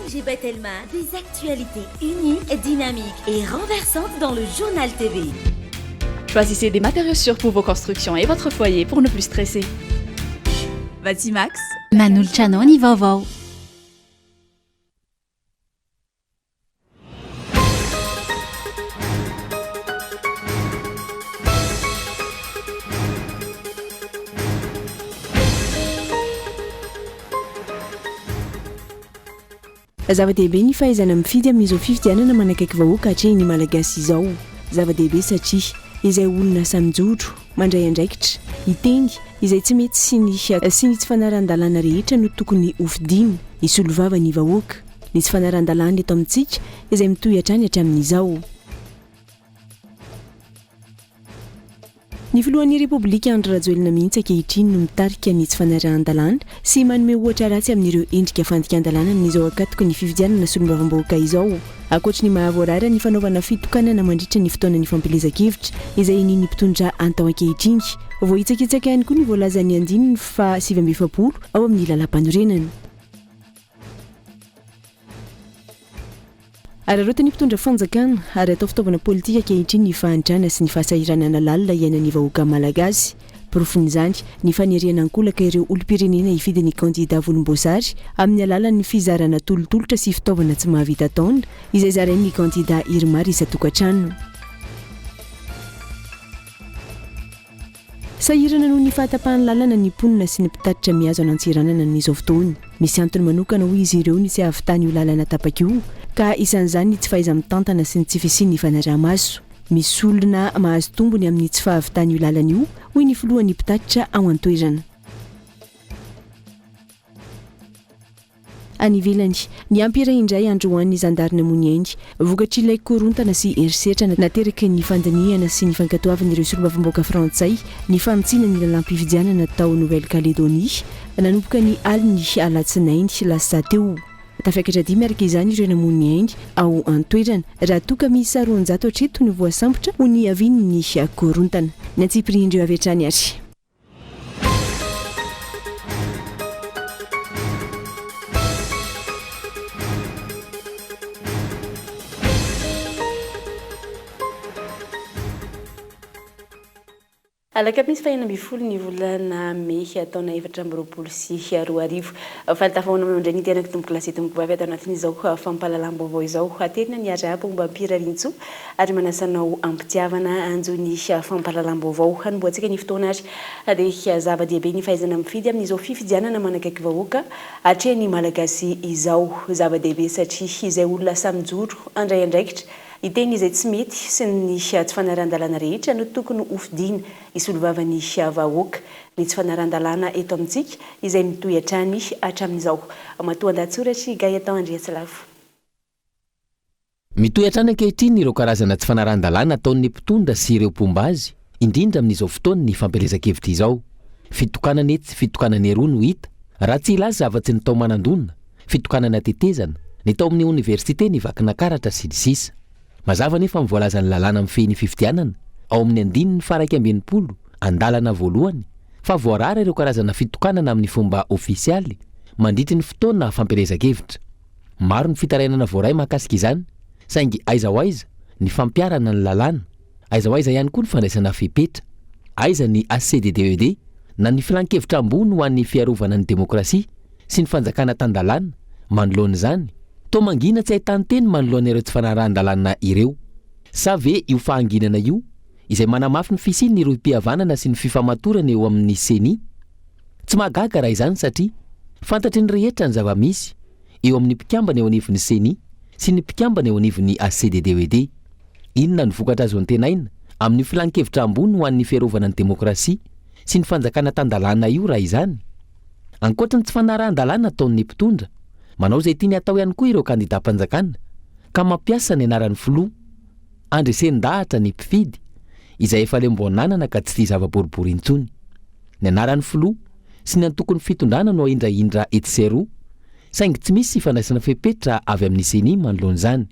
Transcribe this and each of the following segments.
Elisabeth Elma, des actualités uniques, dynamiques et renversantes dans le journal TV. Choisissez des matériaux sûrs pour vos constructions et votre foyer pour ne plus stresser. Vatimax, Manulciano ni vaovao. Zava-dehibe ny fahaizana mifidy amin'izao fifidianana manakaiky vahoaka hatrehiny malagasy izao. Zava-dehibe satria izay olona samijotro mandray andraikitra iteny izay tsy mety sy ny tsy fanaran-dalàna rehetra no tokony hofidiny hisolovava ny vahoaka. Ny tsy fanaran-dalàna eto amintsika izay mitohy hatrany hatramin'izao. Ny filohan'ny Repoblika Andry Rajoelina mihitsy ankehitriny no mitarika ny tsy fanaran-dalàna sy manome ohatra ratsy amin'ireo endrika fandikan-dalàna amin'izao akatoka ny fifidianana solombavam-bahoaka izao. Ankoatra ny mahavoarara ny fanaovana fitokanana mandritra ny fotoana ny fampelezan-kevitra izay ny mpitondra antao ankehitriny. Voahitsakitsaka ihany koa ny voalazan'ny andininy fa 7 ao amin'ny lalam-panorenana. Ararotany mpitondra fanjakana ary atao fitaovana politika ankehitriny ny fahantrana sy ny fahasahiranana lalina iainan'ny vahoaka malagasy. Porofon'izany ny faniriana ankolaka ireo olom-pirenena hifidy ny kandida volomboasary amin'ny alalan'ny fizarana tolotolotra sy fitaovana tsy mahavita taona izay zarain'ny kandida Irmary isa-tokantrano. Sahirana noho ny fahatapahany lalana ny mponina sy ny mpitatitra mihazo anantsiranana n'izao fotoana. Misy antony manokana ho izy ireo ny tsy ahavitany io lalana tapak'io ka isan'izany ny tsy fahaiza-mitantana sy ny tsy fisian'ny fanaraha-maso. Misy olona mahazo tombony amin'ny tsy fahavitany io lalana io hoy ny filohan'ny mpitatitra ao an-toerana. Any ivelany ny ampira indray androan'ny zandarina moniaingy vokatry ilay korontana sy herisetrana nateraka ny fandiniana sy ny fankatoavan'ireo solombavam-bahoaka frantsay ny fantsiana ny lalam-pifidianana tao Nouvelle-Calédonie nanomboka ny aliny alatsinainy lasa teo. Tafiakatra dimy miaraka izany ireo namoniaingy ao an-toerana raha toka misy 400 hatreto ny voasambotra ho ny avin'ny korontana. Ny antsipirindreo avy hatrany ary. Alakamisy fahinambifolo ny volana May taona 2024. Fahatafahoana amin'indray ny tena tomboky lasety mibavy ato anatin'izao fampahalalam-baovao izao haterina ny arabo mba ampirarintso ary manasanao ampitiavana anjony fampahalalam-baovao hanomboantsika ny fotoana ary dia zava-dehibe ny fahaizana mifidy amin'izao fifidianana manakaiky vahoaka hatrehiny malagasy izao. Zava-dehibe satria izay olona samijoro andray andraikitra iteny izay tsy mety sy ny tsy fanaran-dalàna rehetra no tokony hofidina hisolovavany vahoaka. Ny tsy fanaran-dalàna eto amintsika izay mitohy hatrany hatramin'izao. Matoa an-datsoratra Gaia tao Andriatsilavo. Mitohy hatrany ankehitriny ireo karazana tsy fanaran-dalàna ataon'ny mpitondra sy ireo pombazy indrindra amin'izao fotoana ny fampelezan-kevitra izao. Fitokanana etsy fitokanana eroa no hita raha tsy ilaza zava-tsy ny tao manandonina, fitokanana tetezana, ny tao amin'ny oniversite ny vakina karatra sy ny sisa. Mazava nefa mivoalazan'ny lalàna mifehy ny fifidianana ao amin'ny andininy faraka 20 andalana voalohany fa voarara ireo karazana fitokanana amin'ny fomba ofisialy mandritra ny fotoana fampelezan-kevitra. Maro ny fitarainana voaray mahakasika izany saingy aiza ho aiza ny fampiarana ny lalàna, aiza ho aiza ihany koa ny fandraisana fepetra, aiza ny ACDDED na ny filan-kevitra ambony ho an'ny fiarovana ny demokrasia sy ny fanjakana tan-dalàna manoloana izany. Toa mangina tsy ahitany teny manoloana ireo tsy fanaran-dalàna ireo. Sa ve io fahanginana io izay manamafy ny fisian'ny ireo mpihavanana sy ny fifamatorana eo amin'ny CENI? Tsy mahagaga raha izany satria fantatry ny rehetra ny zava-misy eo amin'ny mpikambana eo anivon'ny CENI sy ny mpikambana eo anivon'ny ACDDED. Inona ny vokatra azo antenaina amin'ny filan-kevitra ambony ho an'ny fiarovana ny demokrasia sy ny fanjakana tan-dalàna io raha izany? Ankoatra ny tsy fanaran-dalàna ataon'ny mpitondra, manao izay tiany atao ihany koa ireo kandida-mpanjakana ka mampiasa ny anaran'ny filoha andresendahatra ny mpifidy izay efa lemboananana ka tsy tia zava-boribory intsony. Ny anaran'ny filoha sy ny antokony fitondrana no indraindra etsero saingy tsy misy fandraisana fepetra avy amin'ny CENI manoloana izany.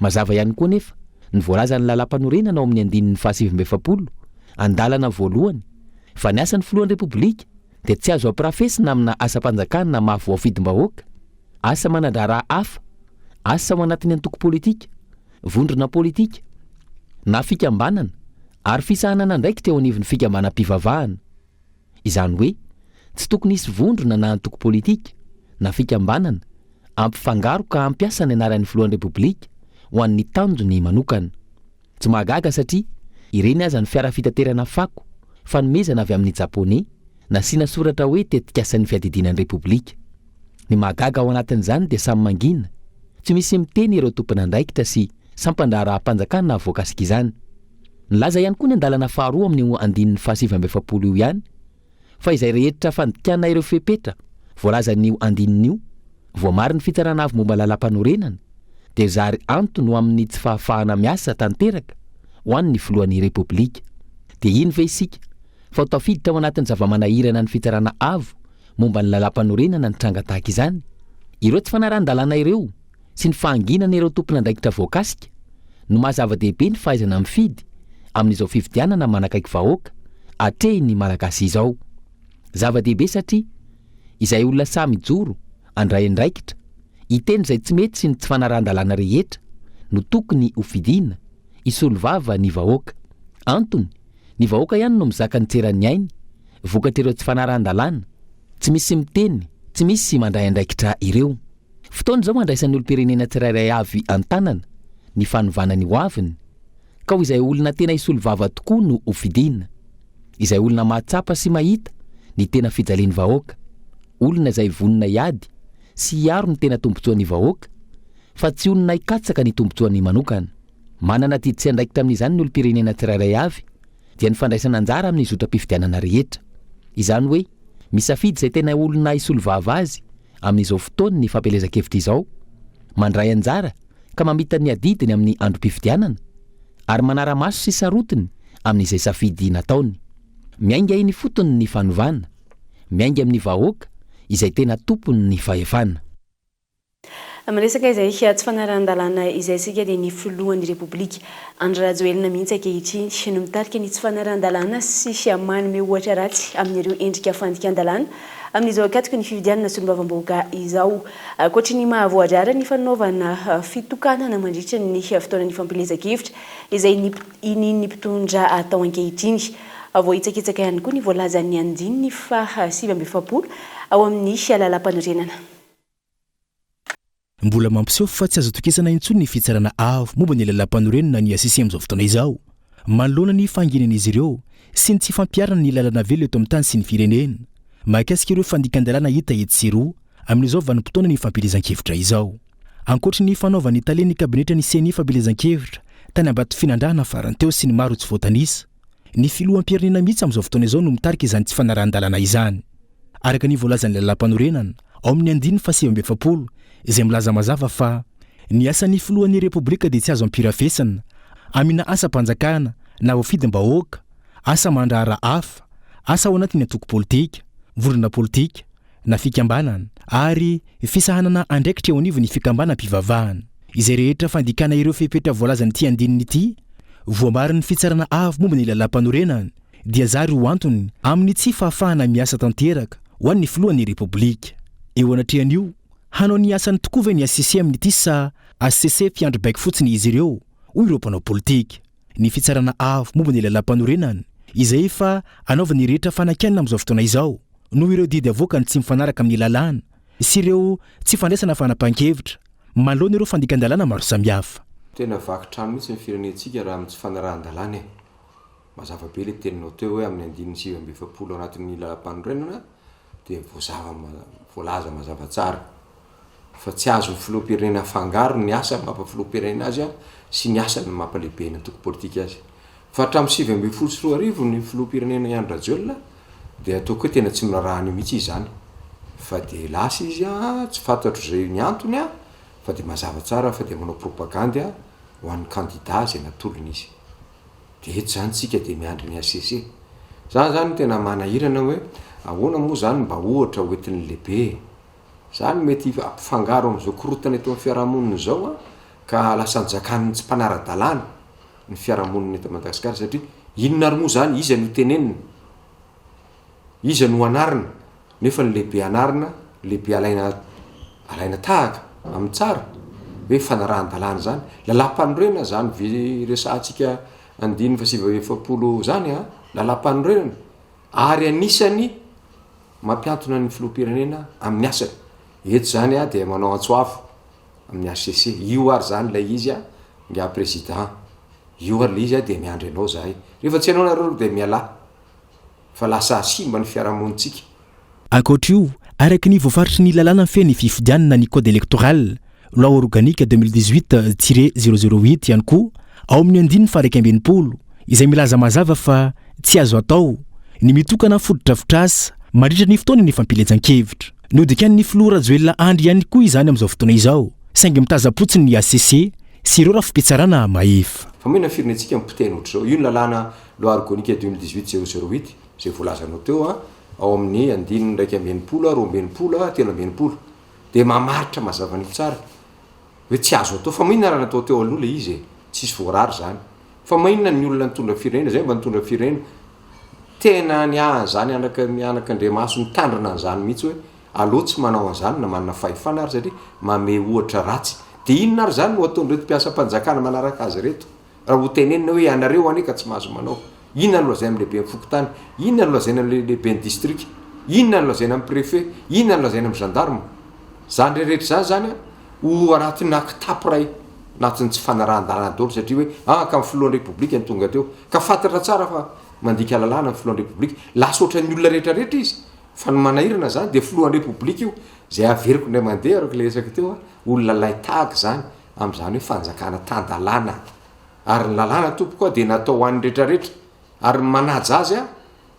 Mazava ihany koa nefa ny voalazan'ny lalam-panorenana ao amin'ny andinin'ny 7 andalana voalohany fa ny asan'ny filohan'ny Repoblika dia tsy azo amparafesina amina asa-panjakana mafy voafidim-bahoaka asa manandrara hafa, asa ao anatin'ny antoko politika, vondrona politika, na fikambanana ary fisahanana ndraiky teo anivon'ny fikambanam-pivavahana. Izany hoe tsy tokony hisy vondrona na antoko politika na fikambanana ampifangaro ka ampiasa ny anaran'ny filohan'ny repoblika ho an'ny tanjony manokana. Tsy mahagaga satria ireny aza ny fiara fitaterana fako fanomezana avy amin'ny Japoney nasiana soratra hoe tetikasan'ny fiadidinan'ny repoblika. Ny mahagaga ao anatin'izany dia samy mangina, tsy misy miteny ireo tompon'andraikitra sy sampandraharaha-mpanjakana na voakasika izany. Nilaza ihany koa ny andalana faharoa amin'ny andinin'ny fahasivy-ambin'ny io ihany fa izay rehetra fandikana ireo fepetra voalazan'io andinin'io voamary ny fitsarana avy momba lalam-panorenana dia zary antony ho amin'ny tsy fahafahana miasa tanteraka ho an'ny filohan'ny repoblika. Dia iny ve isika fa tafiditra ao anatin'ny zava-manahirana ny fitsarana avo momba ny lalam-panorenana ny tranga tahaka izany. Ireo tsy fanaran-dalàna ireo sy ny fahanginana ireo tompon'andraikitra voakasika no mahazava-dehibe ny fahaizana mifidy amin'izao fifidianana manakaiky vahoaka hatrehiny malagasy izao. Zava-dehibe satria izay olona samy joro andray andraikitra iteny izay tsy mety sy ny tsy fanaran-dalàna rehetra no tokony ho fidiana isolovava ny vahoaka. Antony ny vahoaka ihany no mizaka ny tseran'ny ainy vokatra ireo tsy fanaran-dalàna, tsy misy miteny, tsy misy mandray andraikitra ireo. Fotoana izao mandraisan'ny olom-pirenena tsirairay avy an-tanana ny fanovana ny hoaviny ka ho izay olona tena isolovava tokoa no ho fidiana, izay olona mahatsapa sy mahita ny tena fijalian'ny vahoaka, olona izay vonona hiady sy hiaro ny tena tombotsoan'ny vahoaka fa tsy olona hikatsaka ny tombotsoan'ny manokana. Manana didy sy andraikitra amin'izany ny olom-pirenena tsirairay avy dia ny fandraisana anjara amin'ny zotra-pifidianana rehetra. Izany hoe misafidy izay tena olona isolovava azy amin'izao fotoana ny fampelezan-kevitra izao, mandray anjara ka mamita ny adidiny amin'ny androm-pifidianana ary manara-maso sy sarotiny amin'izay safidy nataony. Miainga iny fotony ny fanovana, miainga amin'ny vahoaka izay tena tompony ny fahefana. Amresaka izay tsy fanaran-dalàna izay sika dia ny filohan'ny repoblika Andry Rajoelina mihitsy ankehitriny no mitarika ny tsy fanaran-dalàna sy manome ohatra ratsy amin'ireo endrika fandikan-dalàna amin'izao akatoko ny fifidianana solombavamboaka izao. Ankoatra ny mahavoadrara ny fanaovana fitokanana mandritra ny fotoanan'ny fampilezan-kevitra izay ny mpitondra atao ankehitriny. Voahitsakitsaka ihany koa ny voalazan'ny andininy fa 7 ao amin'ny lalam-panorenana. Mbola mampiseho fa tsy azo tokisana intsony ny fitsarana avo momba ny lalam-panorenana ny asisi amin'izao fotoana izao. Manoloana ny fanginan'izy ireo sy ny tsy fampiarana ny lalana velo eto amin'ny tany sy ny firenena. Mahakasika ireo fandikan-dalàna hita eto sy roa amin'izao vanim-potoana ny fampilezan-kevitra izao. Ankoatra ny fanaovany talen'ny kabinetra ny seny fampilezan-kevitra tany Ambato Finandrana farany teo sy ny maro tsy voatanisa. Ny filoham-pirenena mihitsy amin'izao fotoana izao no mitarika izany tsy fanaran-dalàna izany. Araka ny voalazan'ny lalam-panorenana ao amin'ny andininy fa 7 izay milaza mazava fa ny asan'ny filohan'ny repoblika dia tsy azo ampirafesana amina asa-panjakana na voafidim-bahoaka, asa mandrahara hafa, asa ao anatin'ny antoko politika, vondrona politika na fikambanana ary fisahanana andraikitra eo anivon'ny fikambanam-pivavahana. Izay rehetra fandikana ireo fepetra voalazan'ny ity andininy ity voamary ny fitsarana avo momba ny lalam-panorenana dia zary ho antony amin'ny tsy fahafahana miasa tanteraka ho an'ny filohan'ny repoblika. Eo anatrehan'io hanao ny asany tokoa ve ny asisi amin'ity sa ACC fiandro baiko fotsiny izy ireo hoy ireo mpanao politika. Ny fitsarana avo momba ny lalam-panorenana izay efa anaovany rehetra fanakianina amin'izao fotoana izao noho ireo didy avoaka ny tsy mifanaraka amin'ny lalàna sy ireo tsy fandraisana fanapahan-kevitra manoloana ireo fandikan-dalàna maro samihafa. Tena vakitrano mihitsy ny firenentsika raha amin'ny tsy fanarahan-dalàna. Mazava be ilay teninao teo hoe amin'ny andininy 7 anatin'ny lalam-panorenana dia voalaza mazava tsara fa tsy azo ny filoham-pirenena fangaro ny asa mampafiloham-pirenena azy sy ny asa ny mampalehibe ny antoko politika azy. Fa hatramin'ny 7 ny filoham-pirenena Andry Rajoelina dia ataoko hoe tena tsy mirarahany mihitsy izany fa dia lasa izy tsy fantatro izay ny antony fa dia mazava tsara fa dia manao propaganda ho an'ny candidat izay natolony izy. Dia eto zany tsika dia miandry ny ACC. Zany tena manahirana hoe ahoana moa zany mba ohatra hoentin'ny lehibe. Zany mety ampifangaro amin'izao korotana eto amin'ny fiarahamonina izao ka lasa nijakan'ny tsy mpanara-dalàna ny fiarahamonina eto Madagasikara satria inona ary moa zany iza no tenenina, iza no anarina nefa ny lehibe anarina, lehibe alaina alaina tahaka amin'ny tsara hoe fanarahan-dalàna zany lalam-panorenana zany resantsika 5 zany a lalam-panorenana ary anisany mampiantona ny filoham-pirenena amin'ny asany eto zany a dia manao antsoavo amin'ny ACC io ary zany lay izy a nga président io ary lay izy a dia miandry anao zahay rehefa tsy anao nareo dia miala fa lasa simba ny fiarahamonitsika. Ankoatra io araka ny voafaritry ny lalàna ny feny fifidianana ny code électoral loi organique 2018-008 ihany koa ao amin'ny 9/20 izay milaza mazava fa tsy azo atao ny mitokana fododrafitrasa mandritra ny fotoana ny fampiletsan-kevitra nodikany filoha Rajoelina Andry ihany koa izany amin'izao fotoana izao saingy mitazapotsiny ny ACC sy ireo rafim-pitsarana maefa. Fa mena firenetsika mipiteny ohatr'izao io ny lalàna loi organique 2018-008 zay voalazanao teo a ao amin'ny 9/20 dia mamaritra mazava ny tsara hoe tsy azo atao fa mahinona raha natao teo aloha le izy tsisy voarary zany fa mahinona ny olona nitondra firenena zay mba nitondra firenena tena zany anak'Andriamaso mitandrina an'izany mihitsy hoe aloha tsy manao an'izany na manana fahefana ary satria mame ohatra ratsy dia inona ary zany no ataony reto mpiasam-panjakana manaraka azy reto raha ho tenenina hoe anareo ane ka tsy mahazo manao inona no lazaina amin'ny lehibe amin'ny fokotany inona no lazaina amin'ny lehibe amin'ny district inona no lazaina amin'ny préfet inona no lazaina amin'ny gendarme zany rehetra zany ho anatin'ny akitapo ray anatin'ny tsy fanarahan-dalàna daholo satria hoe ka amin'ny filohan'ny repoblika ny tonga teo ka fantatra tsara fa mandika lalàna amin'ny filohan'ny repoblika lasa ohatran'ny olona rehetrarehetra izy fa ny manahirana zany dia filohan'ny repoblika io zay averiko indray mandeha araka le resaka teo olona lay tahaka zany amin'izany hoe fanjakana tan-dalàna ary ny lalàna tompo koa dia natao ho an'ny rehetrarehetra ary manaja azy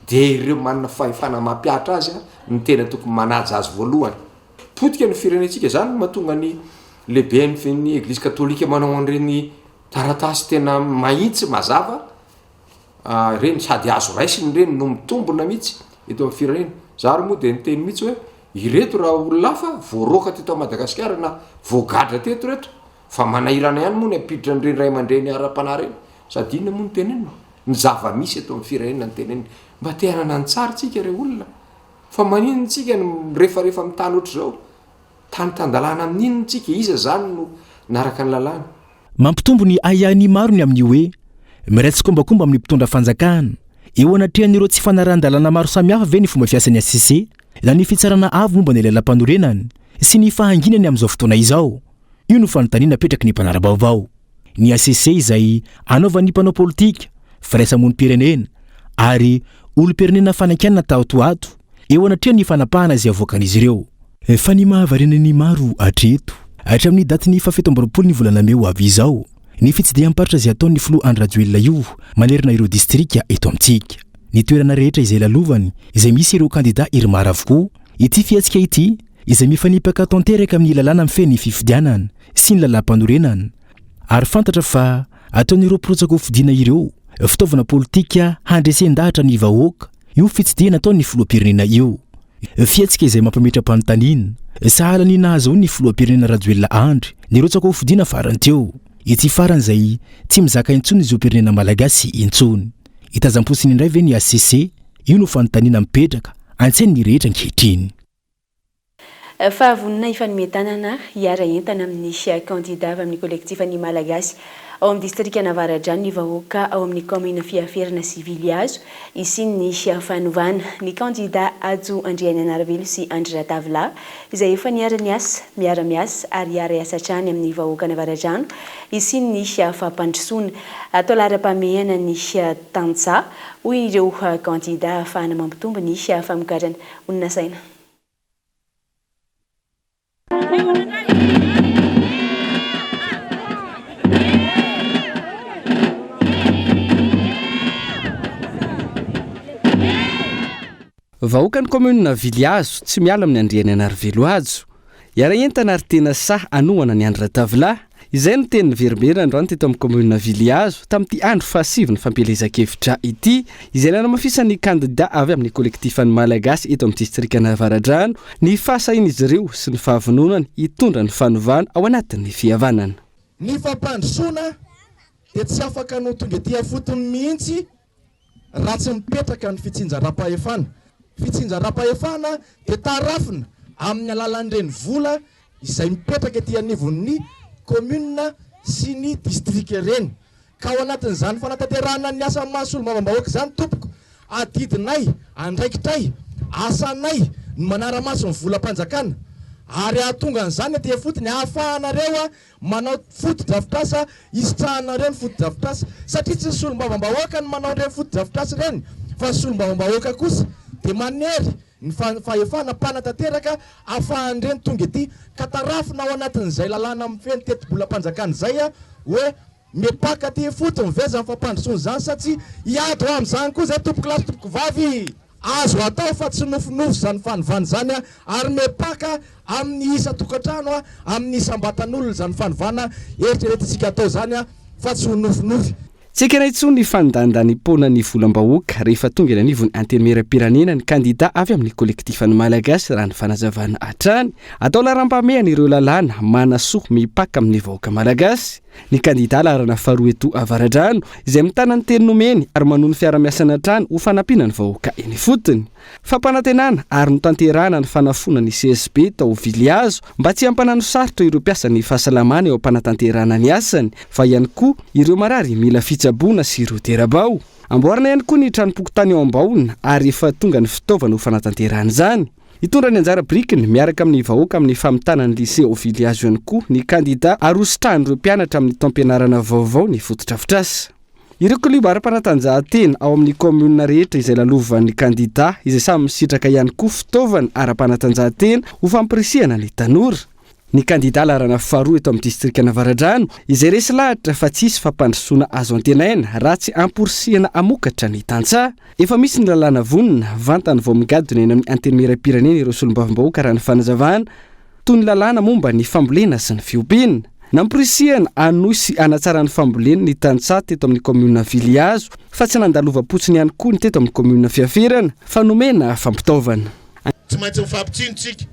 dia ireo manana fahefana mampiatra azy ny tena tokony manaja azy voalohany potika ny firenetsika zany mahatonga ny lehibe ny eglizy katolika manao an'ireny taratasy tena mahitsy mazava reny sady azo raisiny reny no mitombona mihitsy eto amin'ny firenena zary moa dia niteny mihitsy hoe ireto raha olona hafa voaroka teto Madagasikara na voagadra teto reto fa manahirana ihany moa ny ampiditra nireny ray aman-dreny ara-panahy reny sady inona moa ny tenenina ny zava-misy eto amin'ny firenena ny tenenina mba tehanana ny tsara tsika re olona fa maninona tsika rehefarehefa amin'ny tany ohatr'izao tany tan-dalàna amin'inona tsika iza zany no naraka ny lalàna mampitombo ny aiany maro ny amin'ny hoe miratsy kombakomba amin'ny mpitondra fanjakana eo anatrehan'ireo tsy fanarahan-dalàna maro samihafa ve ny fomba fiasan'ny ACC na ny fitsarana avo momba ny lalam-panorenany sy ny fahanginany amin'izao fotoana izao io no fanontaniana apetraky ny mpanara-baovao ny ACC izay anaovan'ny mpanao politika firaisamonim-pirenena ary olom-pirenena fanankianana tahotoato eo anatrehan'ny fanapahana izay avoakan'izy ireo fa ny mahavarenany maro atreto hatramin'ny datin'ny 17 ny volana May ho avy izao ny fitsidiham-paritra izay ataon'ny filoha Andry Rajoelina io manerana ireo distrika eto amintsika ny toerana rehetra izay lalovany izay misy ireo kandida irmara avokoa ity fiatsika ity izay mifanipaka tanteraka amin'ny lalàna mifeny fifidianana sy ny lalam-panorenana ary fantatra fa ataon'ireo mpirotsaka ho fidiana ireo fitaovana politika handresen-dahatra ny vahoaka io fitsidihana ataon'ny filoham-pirenena io fiatsika izay mampametra-panontaniana sahala ny nahazo ny filoham-pirenena Rajoelina Andry nirotsaka ho fidiana farany teo ity farany izay tsy mizaka intsony izy pirenena malagasy intsony itazam-posiny indray ve ny ACC io no fanontaniana mipetraka an-tsain'ny rehetra ankehitriny. Fahavonina ifanimetanana hiara entana amin'ny kandida avy amin'ny kolektifan'ny malagasy ao amin'ny distrika Navaradrano ny vahoaka ao amin'ny commune fiaferana sivily azo isiny ny fanovana ny kandida Ajo Andriana Anarvelo sy Andry Ratavila izay efa niara-niasa miara-miasa ary hiara-iasa hatrany amin'ny vahoaka Navaradrano isiny ny fampandrosoana atao lara-pamehana ny tantsa hoy ireo kandida ahafahana mampitombo ny famokarana onina saina. Vahoaka ny commune Viliazo tsy miala amin'ny Andriana Anarvelo azo hiara-entana ary tena saha anohana ny Andry Ratavila izay no teny veriberina androany teto amin'ny commune Viliazo tamin'ity andro fahasivy ny fampelezan-kevitra ity izay nanamafisany kandida avy amin'ny kolektifan'ny malagasy eto amin'ny distrika Navaradrano ny fahasahin'izy ireo sy ny fahavononany hitondra ny fanovana ao anatin'ny fihavanana. Ny fampandrosoana dia tsy afaka no tonga dia fotony mihitsy raha tsy mipetraka ny fitsinjaram-pahefana. Fitsinjaram-pahefana dia tarafina amin'ny alalan'ireny vola izay mipetraka ety anivon'ny commune sy ny district reny ka ao anatin'izany fanatanterahana ny asa masolo mavambahoaka zany tompoko adidinay andraikitray asanay ny manara-maso ny volam-panjakana ary ahatonga an'izany aty fotony ahafahanareo manao foto-drafitrasa isitrahanareo ny foto-drafitrasa satria tsy ny solom-bavambahoaka ny manao ireny foto-drafitrasa reny fa solom-bavambahoaka kosa de manery ny fahefana mpanatanteraka ahafahanireny tonga ety ka tarafina ao anatin'izay lalàna mifeny teti-bolam-panjakana zay hoe mepaka ty foto miveza ny fampandrosoany zany satria hiado amin'izany koa zay tompoko lasy tompoko vavy azo atao fa tsy nofinofo zany fanovany zany ary mepaka amin'ny isa tokantrano amin'ny isambatan'olona zany fanovana eritreretintsika atao zany fa tsy ho nofinofy tsy kena itso ny fandandany-pona ny volam-bahoaka rehefa tonga eny anivony antenimera-pirenena ny kandida avy amin'ny kolektifany malagasy raha ny fanazavana hatrany atao laram-pamehana ireo lalàna manasoa mipaka amin'ny vahoaka malagasy ny kandida larana faharoa eto avaradrano izay mitana ny teny nomeny ary manohy ny fiara-miasana trano ho fanampiana ny vahoaka eny fotony fampanantenana ary notanterahana ny fanafona ny CSB tao Viliazo mba tsy hampanano sarotra ireo mpiasa ny fahasalamana eo am-panatanterahana ny asany fa ihany koa ireo marary mila fitsaboana sy ireo terabao amboarina ihany koa ny tranom-pokotany ao am-baolina ary efa tonga ny fitaovana ho fanatanterahana izany itondra ny anjara brikiny miaraka amin'ny vahoaka amin'ny famitana ny lycée Viliazo ihany koa ny kandida arositrahan'ireo mpianatra amin'ny taom-pianarana vaovao ny foto-drafitrasa ireo koliba ara-panatanjahantena ao amin'ny commune rehetra izay lalovan'ny kandida izay samy misitraka ihany koa fitaovana ara-panatanjahantena ho fampirisihana ny tanora ny kandida larana faharoa eto amin'ny distrikana Avaradrano izay resy lahatra fa tsisy fampandrosoana azo antenaina raha tsy amporisihana amokatra ny tantsaha efa misy ny lalàna vonona vantany vao migadona eny amin'ny antenimera-pirenena ireo solom-bavambahoaka raha ny fanazavana toy ny lalàna momba ny fambolena sy ny fiompiana namporisihana anohy sy anatsara ny fambolena ny tantsaha teto amin'ny commune Viliazo fa tsy nandalova-potsiny ihany koa ny teto amin'ny commune Fiafirana fa nomena fampitaovana tsy maintsy mifampitsinitsika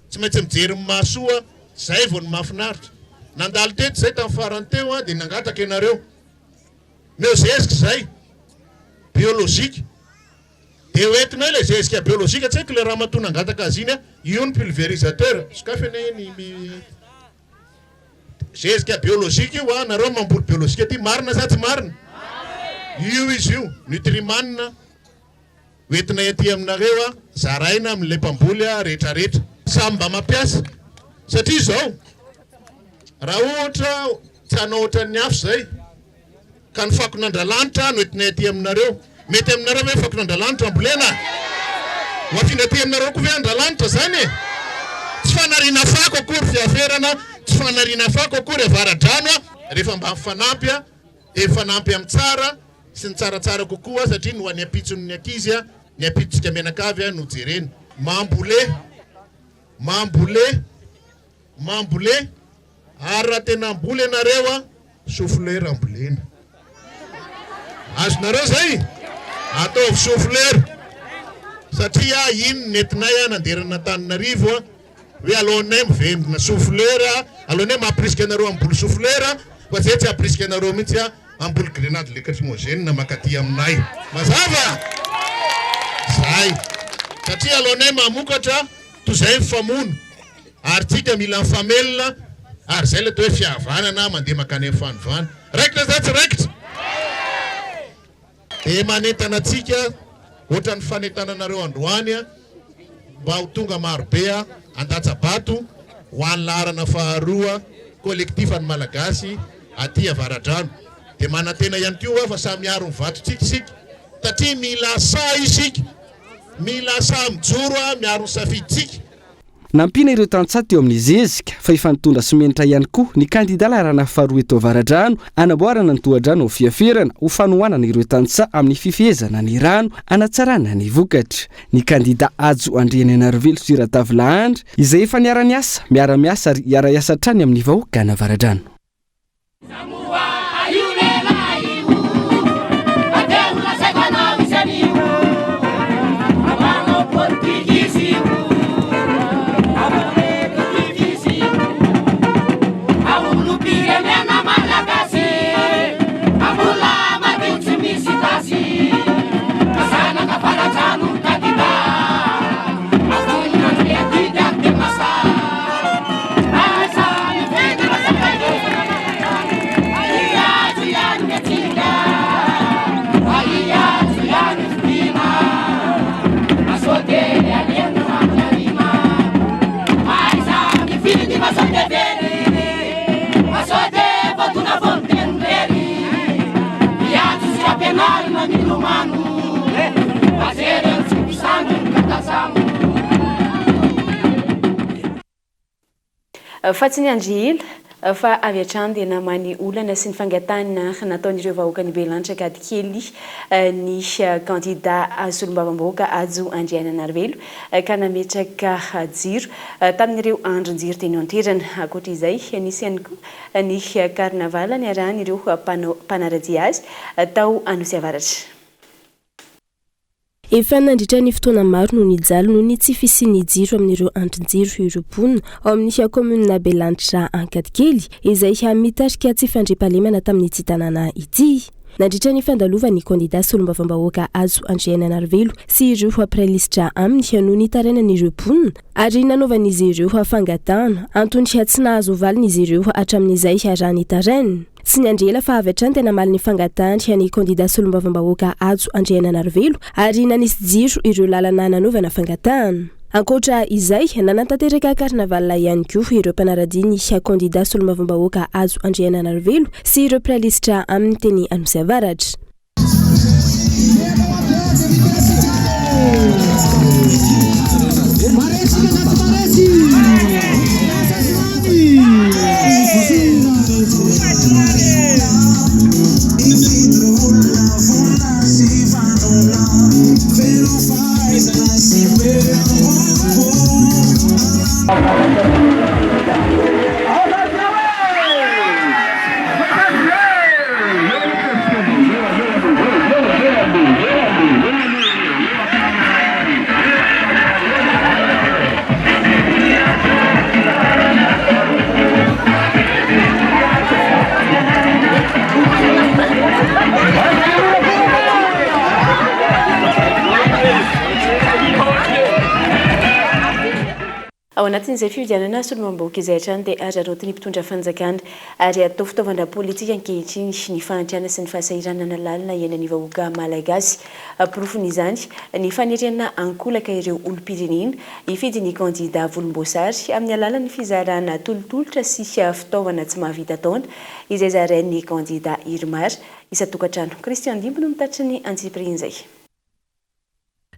tsy maintsy mijery masoa zay vao ny mahafinaritra nandalo teto zay tamin'ny farany teo dia nangataka ianareo meo zezika zay biolozika dia hoentinay ilay zezika biolozika tsy haiko ilay raha matoa nangataka azy iny io ny pulvérisateur sokafana iny zezika biolozika io nareo mamboly biolozika ty marina sa tsy marina io izy io nutrimanina hoentinay aty aminareo zaraina amin'ilay mpamboly rehetrarehetra samy mba mampiasa satria zao raha ohatra tsy hanao ohatran'ny afo zay ka ny fakon'andralanitra no entinay aty aminareo mety aminareo hoe fakon'andralanitra ambolena hoafina aty aminareo koa ve andralanitra zany tsy fanariana fako akory Fiaferana tsy fanariana fako akory Avaradrano rehefa mba mifanampy dia mifanampy amin'ny tsara sy ny tsaratsara kokoa satria no any apitson'ny ankizy ny apitsika menakavy no jerena mambole ary raha tena amboly ianareo souffleur ambolena azonareo zay ataovy souffleur satria iny nentinay nanderana Tananarivo hoe alohanay mivendina souffleur alohanay mahapriska anareo amboly souffleur fa zay tsy hapriska anareo mihitsy amboly grenade lacrymogène na makaty aminay mazava zay satria alohanay mamokatra toy zay mifamono ary tsika mila mifamelona ary zay le atao hoe fihavanana mandeha makany amin'ny fanovana raikitra zay tsy raikitra dia manentana atsika ohatra ny fanentananareo androany mba ho tonga marobe Andatsabato ho an'ny larana faharoa kolektifany malagasy aty Avaradrano dia manantena ihany koa fa samy miaro mivatontsika isika satria mila sa isika mila sa mijoro miaro ny safiditsika nampiana ireo tantsaha teo amin'ny zezika fa efa nitondra simenitra ihany koa ny kandida larana faharoa eto Avaradrano anamboarana ny tohadrano ho Fiafirana ho fanohanana ireo tantsaha amin'ny fifehezana ny rano anatsarana ny vokatra ny kandida Ajo Andriananarivelo sy Ratavolahandry izay efa niara-niasa miara-miasa ary hiara-iasa hatrany amin'ny vahoaka ny Avaradrano Fa tsy ny andry ila fa avy hatrany dia namany olana sy ny fangatana nataon'ireo vahoaka ny Belanitra Gadikely ny candidat solombavam-bahoaka Ajo Andriananarivelo ka nametraka jiro tamin'ireo andron-jiro teny an-toerana. Ankoatra izay nisy ihany koa ny carnaval niarahan'ireo mpanaradia azy tao Anosy Avaratra. Efa nandritra ny fotoana maro no nijaly noho ny tsy fisian'ny jiro amin'ireo andron-jiro ireo-ponina ao amin'ny commune Belanitra Gadikely izay mitarika tsy fandriampahalemana tamin'ny tsy tanàna ity. Nandritra ny fandalovan'ny candidat solombavam-bahoaka Ajo Andriananarivelo sy ireo prailisitra aminy noho ny tarainan'ireo mponina ary nanaovan'izy ireo fangatana antony tsy nahazo valin'izy ireo hatramin'izay arahany tarainina. Tsy ny andrela fa avy hatrany tena mali ny fangatana ny candidat solombavam-bahoaka Ajo Andriananarivelo ary nanisy jiro ireo lalana nanaovana fangatana. Ankoatra izay nanantanteraka carnaval ihany koa ireo mpanaradia ny candidat solombavam-bahoaka Ajo Andriananarivelo sy ireo prailisitra amin'ny teny Anosy Avaratra. Ao anatin'izay fividianana solombavam-bahoaka izay hatrany dia ararotin'ny mpitondra fanjakana ary atao fitaovana politika ankehitriny ny fahantrana sy ny fahasahiranana lalina iainan'ny vahoaka malagasy. Porofon'izany ny faniriana ankolaka ireo olom-pirenena hifidy ny candidat volomboasary amin'ny alalan'ny fizarana tolotolotra sy fitaovana tsy mahavita taona izay zarain'ny candidat Irmar isa-tokantrano. Christian Dimbo no mitatry ny antsiprian'izay.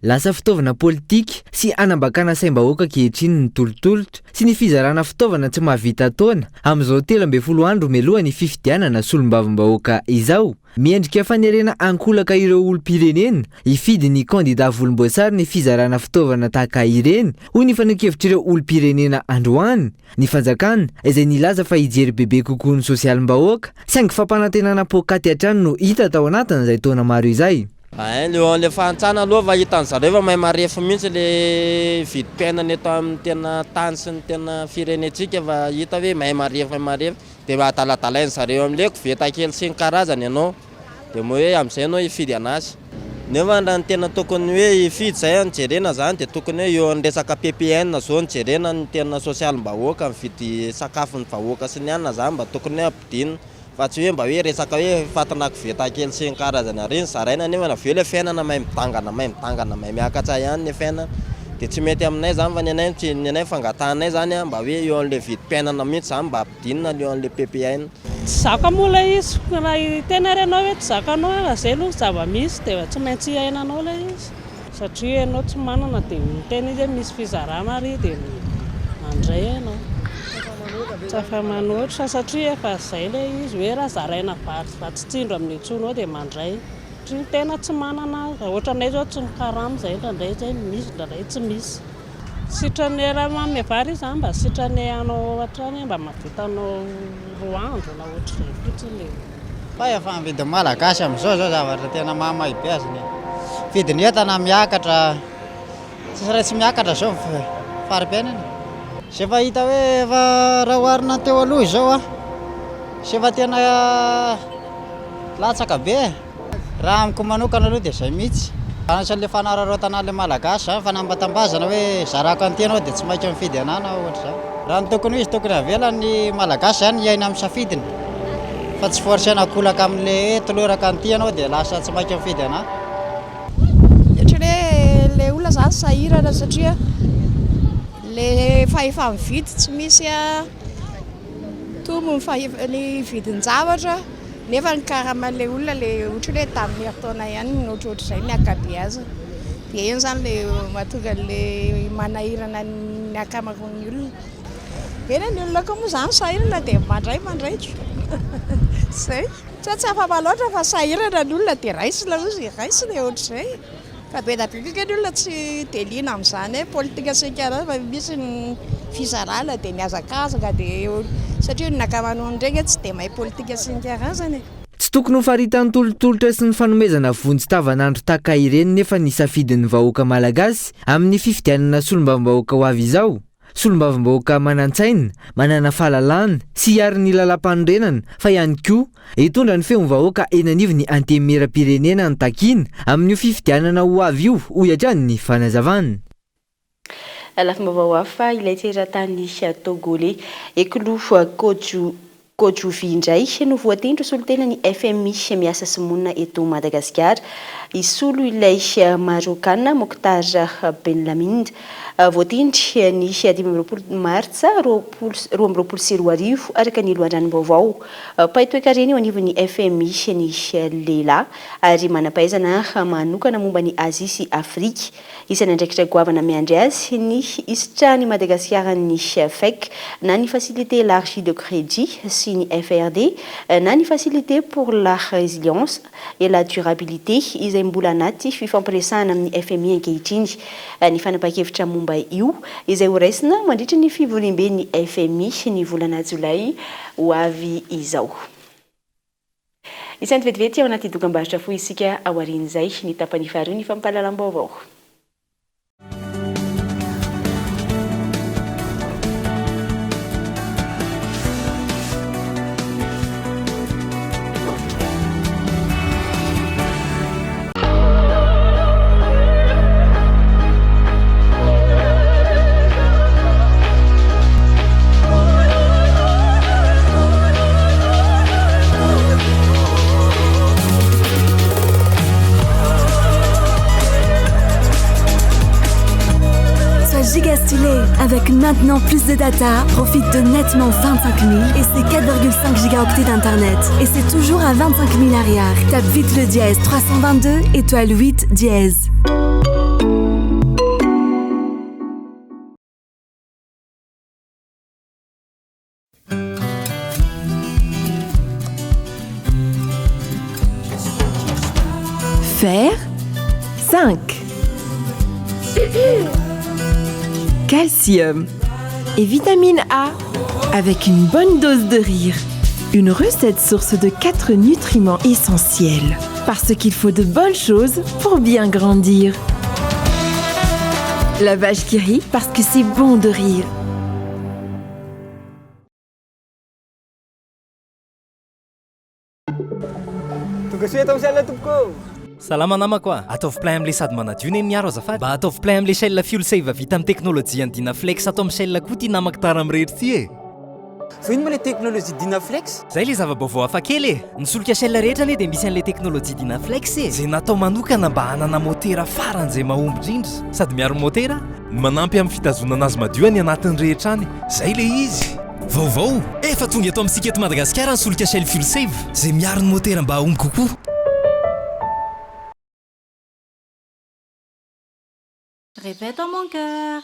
Lasa fitaovana politika sy anambakana saim-bahoaka ankehitriny ny tolotolotra sy ny fizarana fitaovana tsy mahavita taona amin'izao 13 andro melohan'ny fifidianana solombavam-bahoaka izao. Miendrika fanirena ankolaka ireo olom-pirenena hifidy ny candidat volomboasary ny fizarana fitaovana tahaka ireny hoy ny fanekevitrireo olom-pirenena androany. Ny fanjakana izay nilaza fa hijery bebe kokoa ny sosialim-bahoaka saingy fampanantenana pokaty hatrany no hita tao anatin'izay taona maro izay. Le fahantsana aloha va hitan'ny zareo fa mahay marefo mihitsy le vidim-piainana eto amin'ny tena tany sy ny tena firenetsika va hita hoe mahay marefo dia mahadaladalainy zareo amin'ilay koveta kely sy ny karazany ianao dia moa hoe amin'izay ianao hifidy anazy. Nefa raha ny tena tokony hoe hifidy izay ny jerena zany dia tokony hoe eo amin'ny resaka PPN zao ny jerena ny tena sosialim-bahoaka mividy sakafon'ny vahoaka sy ny anona zany mba tokony hoe ampidinina. Fa tsy hoe mba hoe resaka hoe fatana koveta kely sy ny karazany reny zaraina nefa na veo le fiainana mahay mitangana mahay miakatra ihany ny fiainana dia tsy mety aminay zany fa ny anay fangatanay zany mba hoe eo an'le vidim-piainana mihitsy zany mba ampidinina eo an'le PPN. Tsy zaka moa ilay izy raha tena renao hoe tsy zakanao raha izay aloha zava-misy dia tsy maintsy iainanao ilay izy satria ianao tsy manana dia miteny izy hoe misy fizarana ary dia mandray ianao. Tsy afa-manoatra satria efa izay ilay izy hoe raha zaraina va tsy tsindro amin'ny antsoinao dia mandray. Ny tena tsy manana ohatranay zao tsy mikarama izay ndraindray izay misy ndraindray tsy misy. Sitranay raha mamy vary izany mba sitranay anao hatrany mba mahavitanao 2 andro na ohatr'izay fotsiny. Fa efa mividy malagasy amin'izao zao zavatra tena mahamahay be azy ny vidiny entana miakatra tsisy raha tsy miakatra zao fari-piainana. Sy efa hita hoe efa raha oharina teo aloha izao sy efa tena latsaka be. Raha amiko manokana aloha dia izay mihitsy. Anisan'le fanararaotana le malagasy fanambatambazana hoe zarako an'ity anao dia tsy maintsy mifidy anana ohatra izany. Raha ny tokony izy tokony avelany malagasy zany iaina amin'ny safidiny fa tsy forcena akolaka amin'le toloraka an'ity anao dia lasa tsy maintsy mifidy anana. Ohatra hoe le olona zany sahirana satria le fahefa mividy tsy misy tombo ny vidin-javatra nefa ny karaman'le olona le ohatra hoe tamin'ny heritaona ihany nohatrohatr'izay ny akabe azy dia eny zany le mahatonga le manahirana ny akamako ny olona eny ny olona koa moa zany sahirana dia mandraitro zay tsy afa-maloatra fa sahirana ny olona dia raisina ozy raisina ohatr'izay ka be dabikaka ny olona tsy dia liana amin'izany hoe politika sekara fa misy ny fizarana dia ny azakazaka dia satria ny akamanony ndraika tsy dia mahay politika sen-karazany tsy tokony ho faritan'ny tolotolotra sy ny fanomezana vonjy tavanandro taka ireny nefa ny safidin'ny vahoaka malagasy amin'ny fifidianana solombavambahoaka ho avy izao. Solombavambahoaka manan-tsaina, manana fahalalana sy hiary ny lalam-panorenana fa ihany koa hitondra ny feon'ny vahoaka eny anivon'ny antemera-pirenena ny takiana amin'io fifidianana ho avy io hoy hatrany ny fanazavana. Lafim-baovao hafa ilay teratany togolais ekoloha Kodjovi indray no voatendry solotena ny FMI miasa sy monina eto Madagasikara. Isolo ilay marokana Mokhtar Benlamine voatendry ny 15 martsa 2024 araka ny lohan-dranom-baovao. Paitoekareny eo anivon'ny FMI ny lehilahy ary manam-pahaizana manokana momba ny Azia sy Afrika. Isany andraikitra goavana miandry azy ny isitra ny Madagasikara ny FEC na ny facilité élargie de crédit sy ny FRD na ny facilité pour la résilience et la durabilité izay mbola anaty fifampiresahana amin'ny FMI ankehitriny. Ny fanapa-kevitra momba io izay ho raisina mandritra ny fivorimben'ny FMI ny volana Jolay ho avy izao. Isany vetivety ao anaty dokam-barotra fohy isika aorian'izay ny tapany faharoa ny fampahalalam-baovao. Avec maintenant plus de data, profite de nettement 25 000 et c'est 4,5 gigaoctets d'internet. Et c'est toujours à 25 000 arrière. Tape vite le dièse 322 étoile 8 dièse. Fer 5. Calcium et vitamine A avec une bonne dose de rire. Une recette source de 4 nutriments essentiels. Parce qu'il faut de bonnes choses pour bien grandir. La vache qui rit parce que c'est bon de rire. Salama namako a. Ataovy plein am'le sady manadio ny miaro azafady. Mba ataovy plein am'le shell fuel save vita amin'ny teknôlôjia ny Dynaflex atao amin'ny shell koa tia namako tara amirery ty e. Fa ino ma le teknôlôjia Dynaflex? Zay le zava-baovao hafa kely e. Ny solika shell rehetra anie dia misy an'le teknôlôjia Dynaflex e. Zay natao manokana mba hanana motera faran'izay mahomby indrindra sady miaro motera manampy amin'ny fitazonana azy madio any anatin'ny rehetra any. Zay le izy. Vaovao efa tonga eto amintsika eto Madagasikara ny solika shell fuel save zay miaro ny motera mba ahomby kokoa. Répète en mon cœur.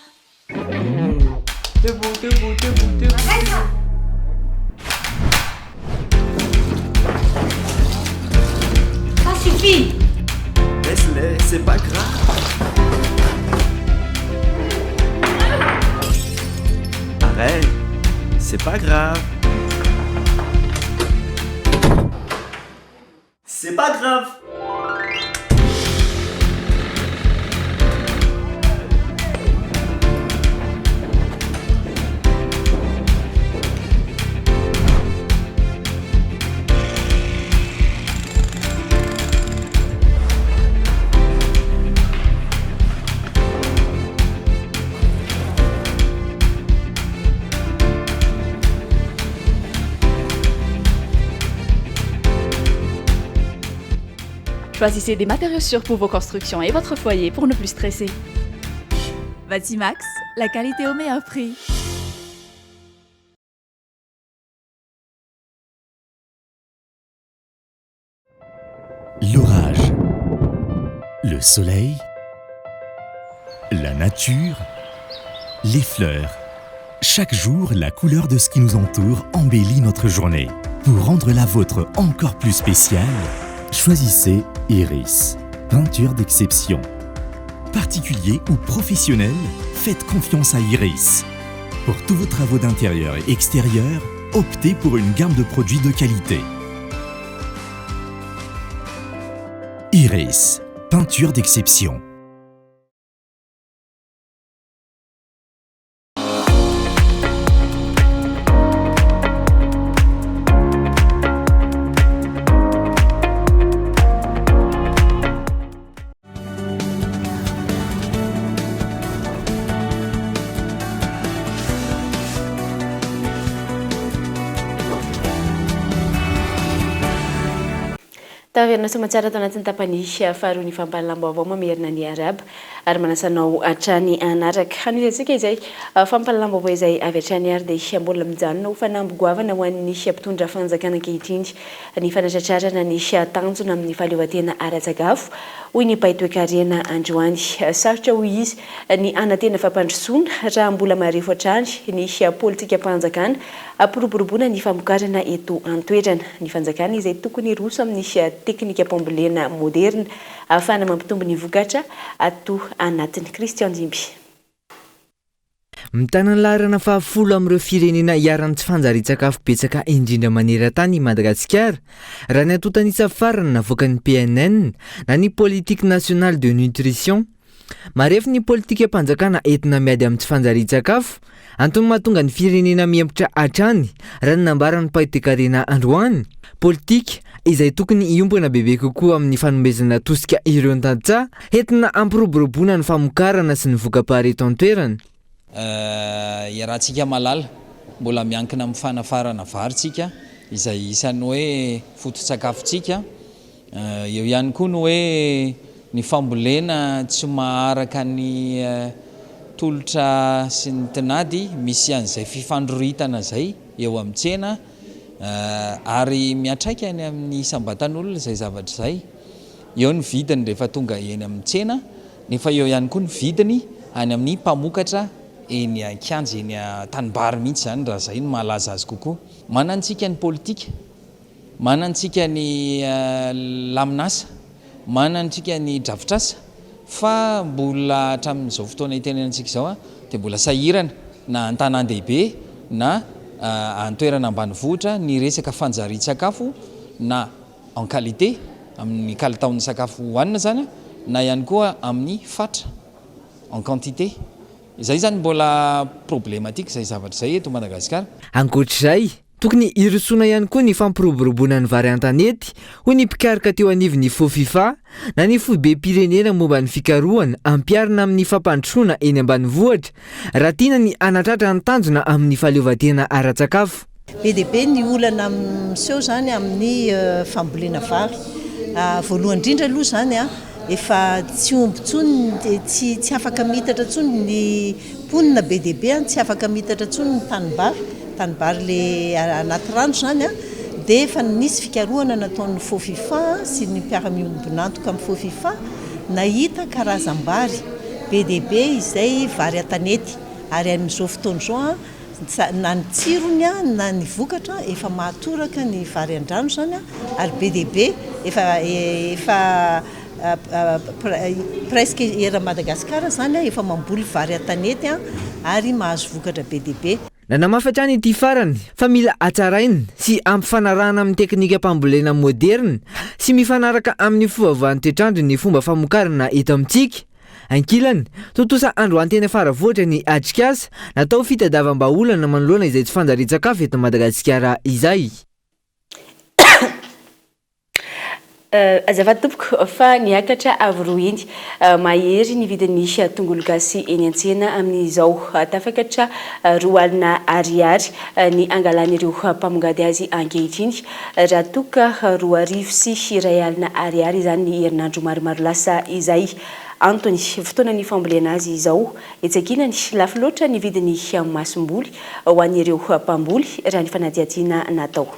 Debout, debout, debout, debout. Ça suffit. Laisse-les, c'est pas grave. Arrête, c'est pas grave. C'est pas grave. Choisissez des matériaux sûrs pour vos constructions et votre foyer pour ne plus stresser. Batimax, la qualité au meilleur prix. L'orage, le soleil, la nature, les fleurs. Chaque jour, la couleur de ce qui nous entoure embellit notre journée. Pour rendre la vôtre encore plus spéciale, choisissez Iris, peinture d'exception. Particulier ou professionnel, faites confiance à Iris. Pour tous vos travaux d'intérieur et extérieur, optez pour une gamme de produits de qualité. Iris, peinture d'exception. Taverina somatsara tao anatin'ny tapany faharoa ny fampahalalam-baovao mamerina ny araba ary manasanao hatrany anaraka. Hanirantsika izay fampahalalam-baovao izay avy hatrany ary dia mbola mijanona ho fanambogoavana ho an'ny mpitondra fanjakana ankehitriny ny fanatratrarana ny tanjona amin'ny fahaleovantena ara-tsakafo hoy ny Paitoekarena Androany. Sarotra hoy izy ny anatena fampandrosoana raha mbola marefo hatrany ny politika mpanjakana ampiroboroboana ny famokarana eto an-toerana. Ny fanjakana izay tokony roso amin'ny teknika pambolena moderna ahafahana mampitombo ny vokatra ato anatin'ny Christian Dimby. Mitana ny laharana fahafolo amin'ireo firenena hiaran'ny tsy fanjarian-tsakafo betsaka indrindra maneran-tany i Madagasikara raha ny antontanisa farany navoaka ny PNN na ny politique nationale de nutrition. Marefo ny politika mpanjakana entina miady amin'ny tsy fanjarian-tsakafo antony mahatonga ny firenena miempotra hatrany raha ny nambaran'ny Paitoekarena Androany. Politika izay tokony iompana bebe kokoa amin'ny fanomezana tosika ireo tantsaha entina ampiroboroboana ny famokarana sy ny vokam-pahareto an-toerana. Iarahantsika malala mbola miankina amin'ny fanafarana varitsika izay isan'ny hoe foto-tsakafontsika. Eo ihany koa ny hoe ny fambolena tsy maharaka ny tolotra sy ny tinady misy an'izay fifandroritana zay eo amin'ny tsena ary miatraika any amin'ny isam-batan'olona izay zavatra izay. Eo ny vidiny rehefa tonga eny amin'ny tsena nefa eo ihany koa ny vidiny any amin'ny mpamokatra eny Kianja eny tanimbary mihitsy zany raha zay no mahalaza azy kokoa. Manantsika ny politika, manantsika ny laminasa, manantsika ny drafitrasa fa mbola hatramin'izao fotoana itenenantsika izao dia mbola sahirana na an-tanan-dehibe na an-toerana ambanivohitra ny resaka fanjarian-tsakafo na en qualité amin'ny kalitaon'ny sakafo hohanina zany na ihany koa amin'ny fatra en quantité. Izay zany mbola problématique zay zavatra zay eto Madagasikara. Ankoatr'izay tokony irosoana ihany koa ny fampiroboroboana ny vary an-tanety hoy ny mpikarika teo anivon'ny FOFIFA na ny foibe-pirenena momba ny fikarohana ampiarina amin'ny fampandrosoana eny ambanivohitra raha tiana ny anatratra ny tanjona amin'ny fahaleovantena ara-tsakafo. Be dia be ny olana miseho zany amin'ny fambolena vary. Voalohany indrindra aloha zany efa tsy omby tsony tsy afaka mitatra tsony ny mponina be dia be tsy afaka mitatra tsony ny tanimbary le anaty rano zany dia efa nisy fikarohana nataon'ny FOFIFA sy ny mpiara-miombonantoka amin'ny FOFIFA nahita karazam-bary be dia be izay vary an-tanety ary amin'izao fotoana izao na ny tsirony na ny vokatra efa mahatoraka ny vary an-drano zany ary be dia be efa presque era Madagasikara zany efa mamboly vary an-tanety ary mahazo vokatra be dia be. Nanamafatra ity farany fa mila hatsaraina sy ampifanarahana amin'ny teknika mpambolena moderna sy mifanaraka amin'ny fivavahan'ny toetrandro ny fomba famokarana eto amintsika. Ankilany, totosa Androany tena faravoatra ny atrikasa natao fitadiavam-baolana manoloana izay tsy fanjarian-tsakafo eto Madagasikara izay. azafady tompoko fa niakatra avy roa iny mahery ny vidin'ny tongolo gasy eny an-tsena amin'izao tafakatra 2 alina ariary ny angalan'ireo mpamongady azy ankehitriny raha toka 2 arivo sy 2 alina ariary izany ny herinandro maromaro lasa izay Antony fotoana ny fambolena azy izao etsekinany lafo loatra ny vidin'ny masom-boly ho an'ireo mpamboly raha ny fanadihadiana natao.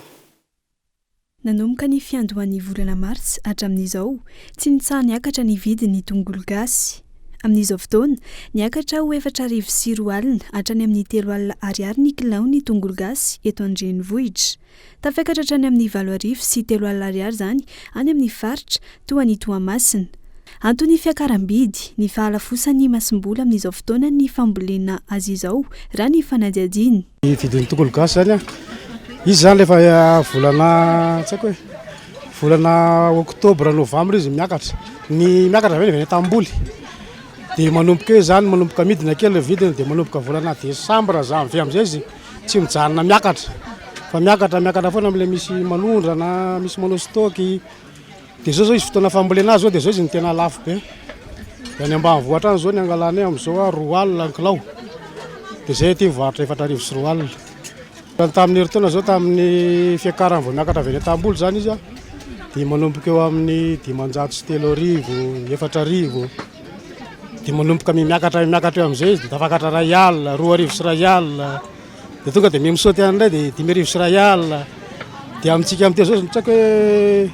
Nanomboka ny fiandohan'ny volana mars hatramin'izao tsy nitsaha niakatra ny vidin'ny tongolo gasy. Amin'izao fotoana niakatra ho 4 arivo sy 2 alina hatrany amin'ny 3 alina ariary ny kilao ny tongolo gasy eto an-drenivohitra. Tafakatra hatrany amin'ny 4 arivo sy 3 alina ariary zany any amin'ny faritra toa ny Toamasina. Antony fiakaram-bidy ny fahalafosan'ny masom-boly amin'izao fotoana ny fambolena azy izao raha ny fanadihadiana. Ny vidin'ny tongolo gasy zany izy zany lefa volana tsy haiko hoe volana oktobra novambra izy miakatra avy tamboly dia manomboka eo zany manomboka midina kely vidiny dia manomboka volana desambra janvier am'izay izy tsy mijanona miakatra fa miakatra foana am'le misy manondra na misy manao stôky dia zao izy fotoana fambolena azy zao dia zao izy ny tena lafo be dia any ambanivohitra any zao ny angalana am'izao 2 alina kilao dia zay ty mivarotra 4 arivo sy 2 alina. Tamin'ny herintaona zao tamin'ny fiakarany vao miakatra avy any tamboly zany izy dia manomboka eo amin'ny 500 sy 3 arivo 4 arivo dia manomboka miakatra eo am'izay izy dia tafakatra 1 alina 2 arivo sy 1 alina dia tonga dia misaoty an'ilay dia 5 arivo sy 1 alina dia amintsika amin'ity zao tsy haiko hoe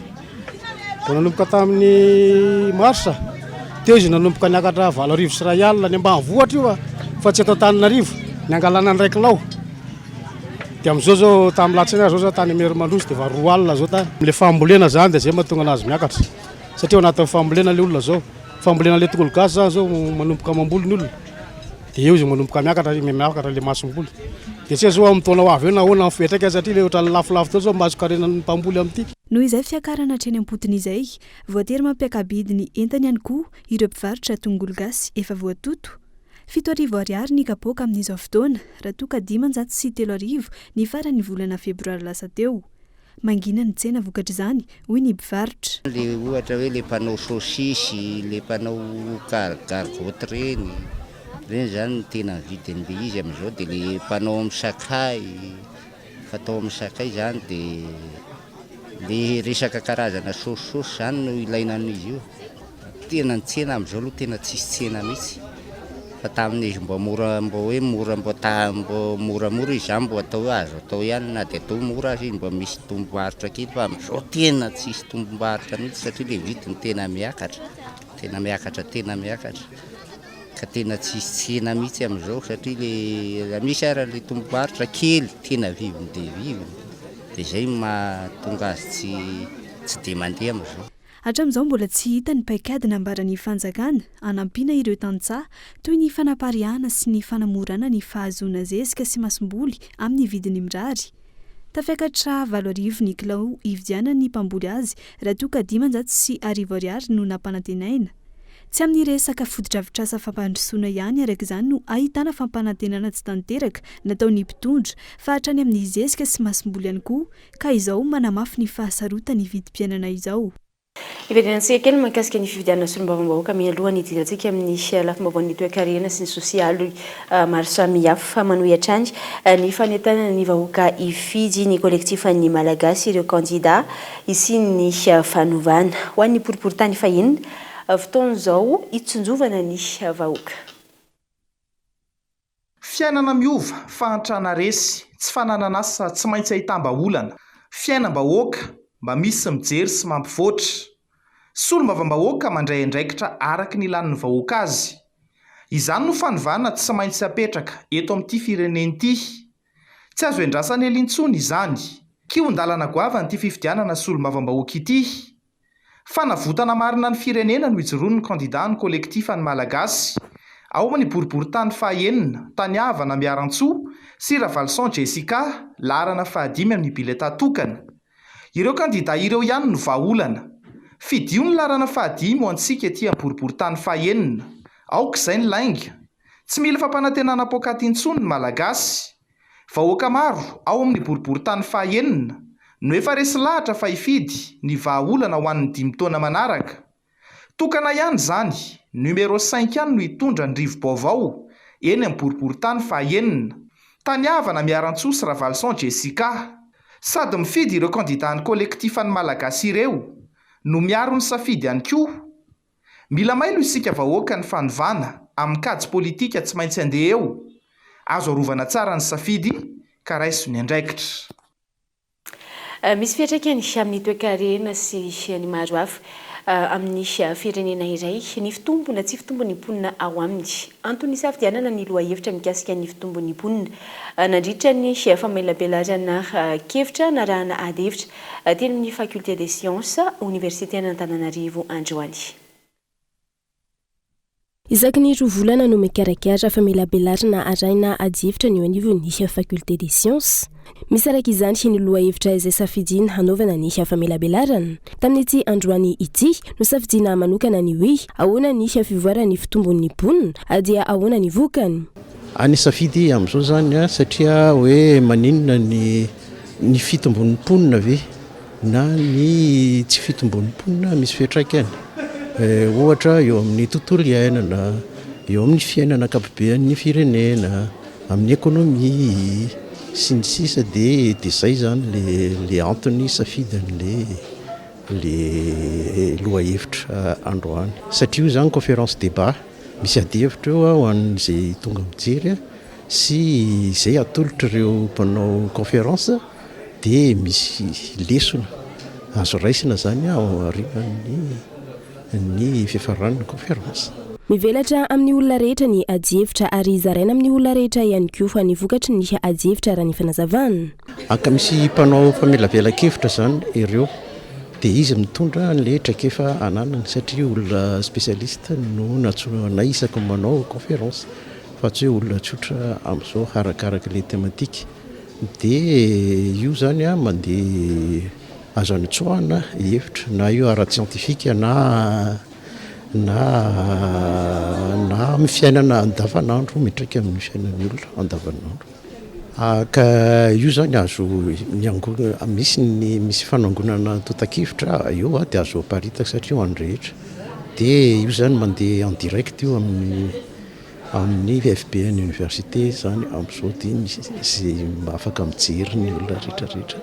vao nanomboka tamin'ny marsa teo izy nanomboka niakatra 4 arivo sy 1 alina ny ambanivohitra io fa tsy atao Antananarivo ny angalana ny 1 kilao. Dia am'izao tamin'ny latsina zao tany Mery Mandroso dia 2 alina zao tany. Le fambolena zany dia zay mahatonga anazy miakatra. Satria anatin'ny fambolena le olona zao. Fambolena le tongolo gasy zany zao manomboka mamboly ny olona. Dia eo izy manomboka miakatra le masom-boly. Dia tsy zao amin'ny taona ho avy eo na ahoana mipetraka satria le ohatry lafolafo tao zao mahazo karenan'ny mpamboly amin'ity. Noho izay fiakarana hatreny am-potony izay voatery mampiakabidy ny entany ihany koa ireo mpivarotra tongolo gasy efa voatoto. 7 arivo ariary ny kapoaka amin'izao fotoana raha toka 500 sy 3 arivo ny farany volana febroary lasa teo. Mangina ny tsena vokatra izany hoy ny mpivarotra. Le ohatra hoe le mpanao saosisy, le mpanao gargote reny zany no tena vidin'le izy amin'izao dia le mpanao amin'ny sakay fatao amin'ny sakay zany dia le resaka karazana saosisy zany no ilaina amin'izy io. Tena ny tsena amin'izao aloha tena tsisy tsena mihitsy. Fa tamin'izy mbo moramora izy zany mbo atao azo atao ihany na dia atao mora azy mbo misy tombobaritra kely fa amin'izao tena tsisy tombobaritra mihitsy satria le vidiny tena miakatra ka tena tsisy tsena mihitsy amin'izao satria le misy ara le tombobaritra kely tena vivony dia zay mahatonga azy tsy dia mandeha amin'izao. Hatramin'izao mbola tsy hita ny paikady nambaran'ny fanjakana hanampiana ireo tantsaha toy ny fanapariahana sy ny fanamorana ny fahazoana zezika sy masom-boly amin'ny vidiny mirary. Tafakatra 4 arivo ny kilao ividiana ny mpamboly azy raha toka 500 sy 1 arivo ariary no nampanantenaina. Tsy amin'ny resaka fotodrafitrasa fampandrosoana ihany araka izany no ahitana fampanantenana tsy tanteraka nataon'ny mpitondra fa hatrany amin'ny zezika sy masom-boly ihany koa ka izao manamafy ny fahasarotany vidim-piainana izao. Iverenantsika kely mahakasika ny fividianana solombavam-bahoaka mialohan'ny idirantsika amin'ny lafimbaovan'ny toe-karena sy ny sosialy maro samihafa manohy hatrany ny fanentana ny vahoaka ifidy ny kolektifan'ny malagasy ireo kandida isiny ny fanovana ho an'ny poriporitany fahinina fotoana izao itsonjovana ny vahoaka. Fiainana miova, fahantrana resy, tsy fananana asa, tsy maintsy ahitamba-olana, fiainam-bahoaka mba misy mijery sy mampivoatra. Solombavam-bahoaka mandray andraikitra araka ny lanin'ny vahoaka azy. Izany no fanovana tsy maintsy apetraka eto amin'ity fireneny ity. Tsy azo endrasany elintsony izany. Kion-dalana goavana ity fifidianana solombavam-bahoaka ity. Fanavotana marina ny firenena no ijoroan'ny kandida ny kolektifan'ny malagasy. Ao amin'ny boriboritany fahaenina, Taniavana Miarantsoa sy Ravalson Jessica, larana 5 amin'ny bileta tokana. Ireo kandida ireo ihany no vahaolana. Fidio ny larana 5 ho antsika ety boriboritany fahaenina. Aok'izay ny lainga. Tsy mila fampanantenana pôkaty intsony ny malagasy. Vahoaka maro ao amin'ny boriboritany fahaenina no efa resy lahatra fa hifidy ny vahaolana ho an'ny 5 taona manaraka. Tokana ihany zany, numéro 5 ihany no hitondra ny rivo-baovao eny amin'ny boriboritany fahaenina. Taniavana miarantsosy Ravalson Jessica sady mifidy ireo kandidany kolektifan'ny malagasy ireo no miaro ny safidy ihany koa. Mila mailo isika vahoaka ny fanovana amin'ny kajy politika tsy maintsy andeha eo. Azo arovana tsara ny safidy ka raiso ny andraikitra. Misy fiantraikany amin'ny toe-karena sy ny maro hafa amin'ny firenena iray ny fitombona tsy fitombony mponina ao aminy. Antony safidianana ny lohahevitra mikasika ny fitombony mponina nandritra ny famelabelarana kevitra na rahana adevitra teny amin'ny faculté des sciences université n'Antananarivo androany. Isaky ny 2 volana no mikarakara famelabelarana araina adevitra ny anivon'ny faculté des sciences. Misy araka izany ny lohahevitra izay safidina hanaovana ny famelabelarana. Tamin'ity androany ity no safidina manokana ny hoe ahoana ny fivoarany fitombon'ny mponina dia ahoana ny vokany. Any safidy amin'izao zany satria hoe maninona ny fitombon'ny mponina ve na ny tsy fitombon'ny mponina misy fiantraikany. Ohatra eo amin'ny tontolo iainana, eo amin'ny fiainana ankapobean'ny firenena, amin'ny ekonomia sy ny sisa dia izay zany le antony safidin'le lohahevitra androany. Satria io zany conférence débat misy adevitra eo ho an'izay tonga mijery sy izay atolotra ireo mpanao conférence dia misy lesona azo raisina zany ao aorian'ny fiafaran'ny conférence. Mivelatra amin'ny olona rehetra ny adevitra ary zaraina amin'ny olona rehetra ihany koa fa ny vokatry ny adevitra raha ny fanazavana. Aka misy mpanao famelabela-kevitra zany ireo dia izy mitondra an'ilay traikefa ananany satria olona spécialiste no natsoana isaka manao conférence fa tsy hoe olona tsotra amin'izao arakaraka ilay thématique. Dia io zany mandeha azo anitsoahana hevitra na io ara-scientifique na amin'ny fiainana andavanandro mitraka amin'ny fiainan'ny olona andavanandro. Ka io zany azo misy fanangonana tota-kevitra eo dia azo aparitaka satria ho an'ny rehetra. Dia io zany mandeha en direct io amin'ny FBN université zany amin'izao dia misy afaka mijery ny olona rehetrarehetra.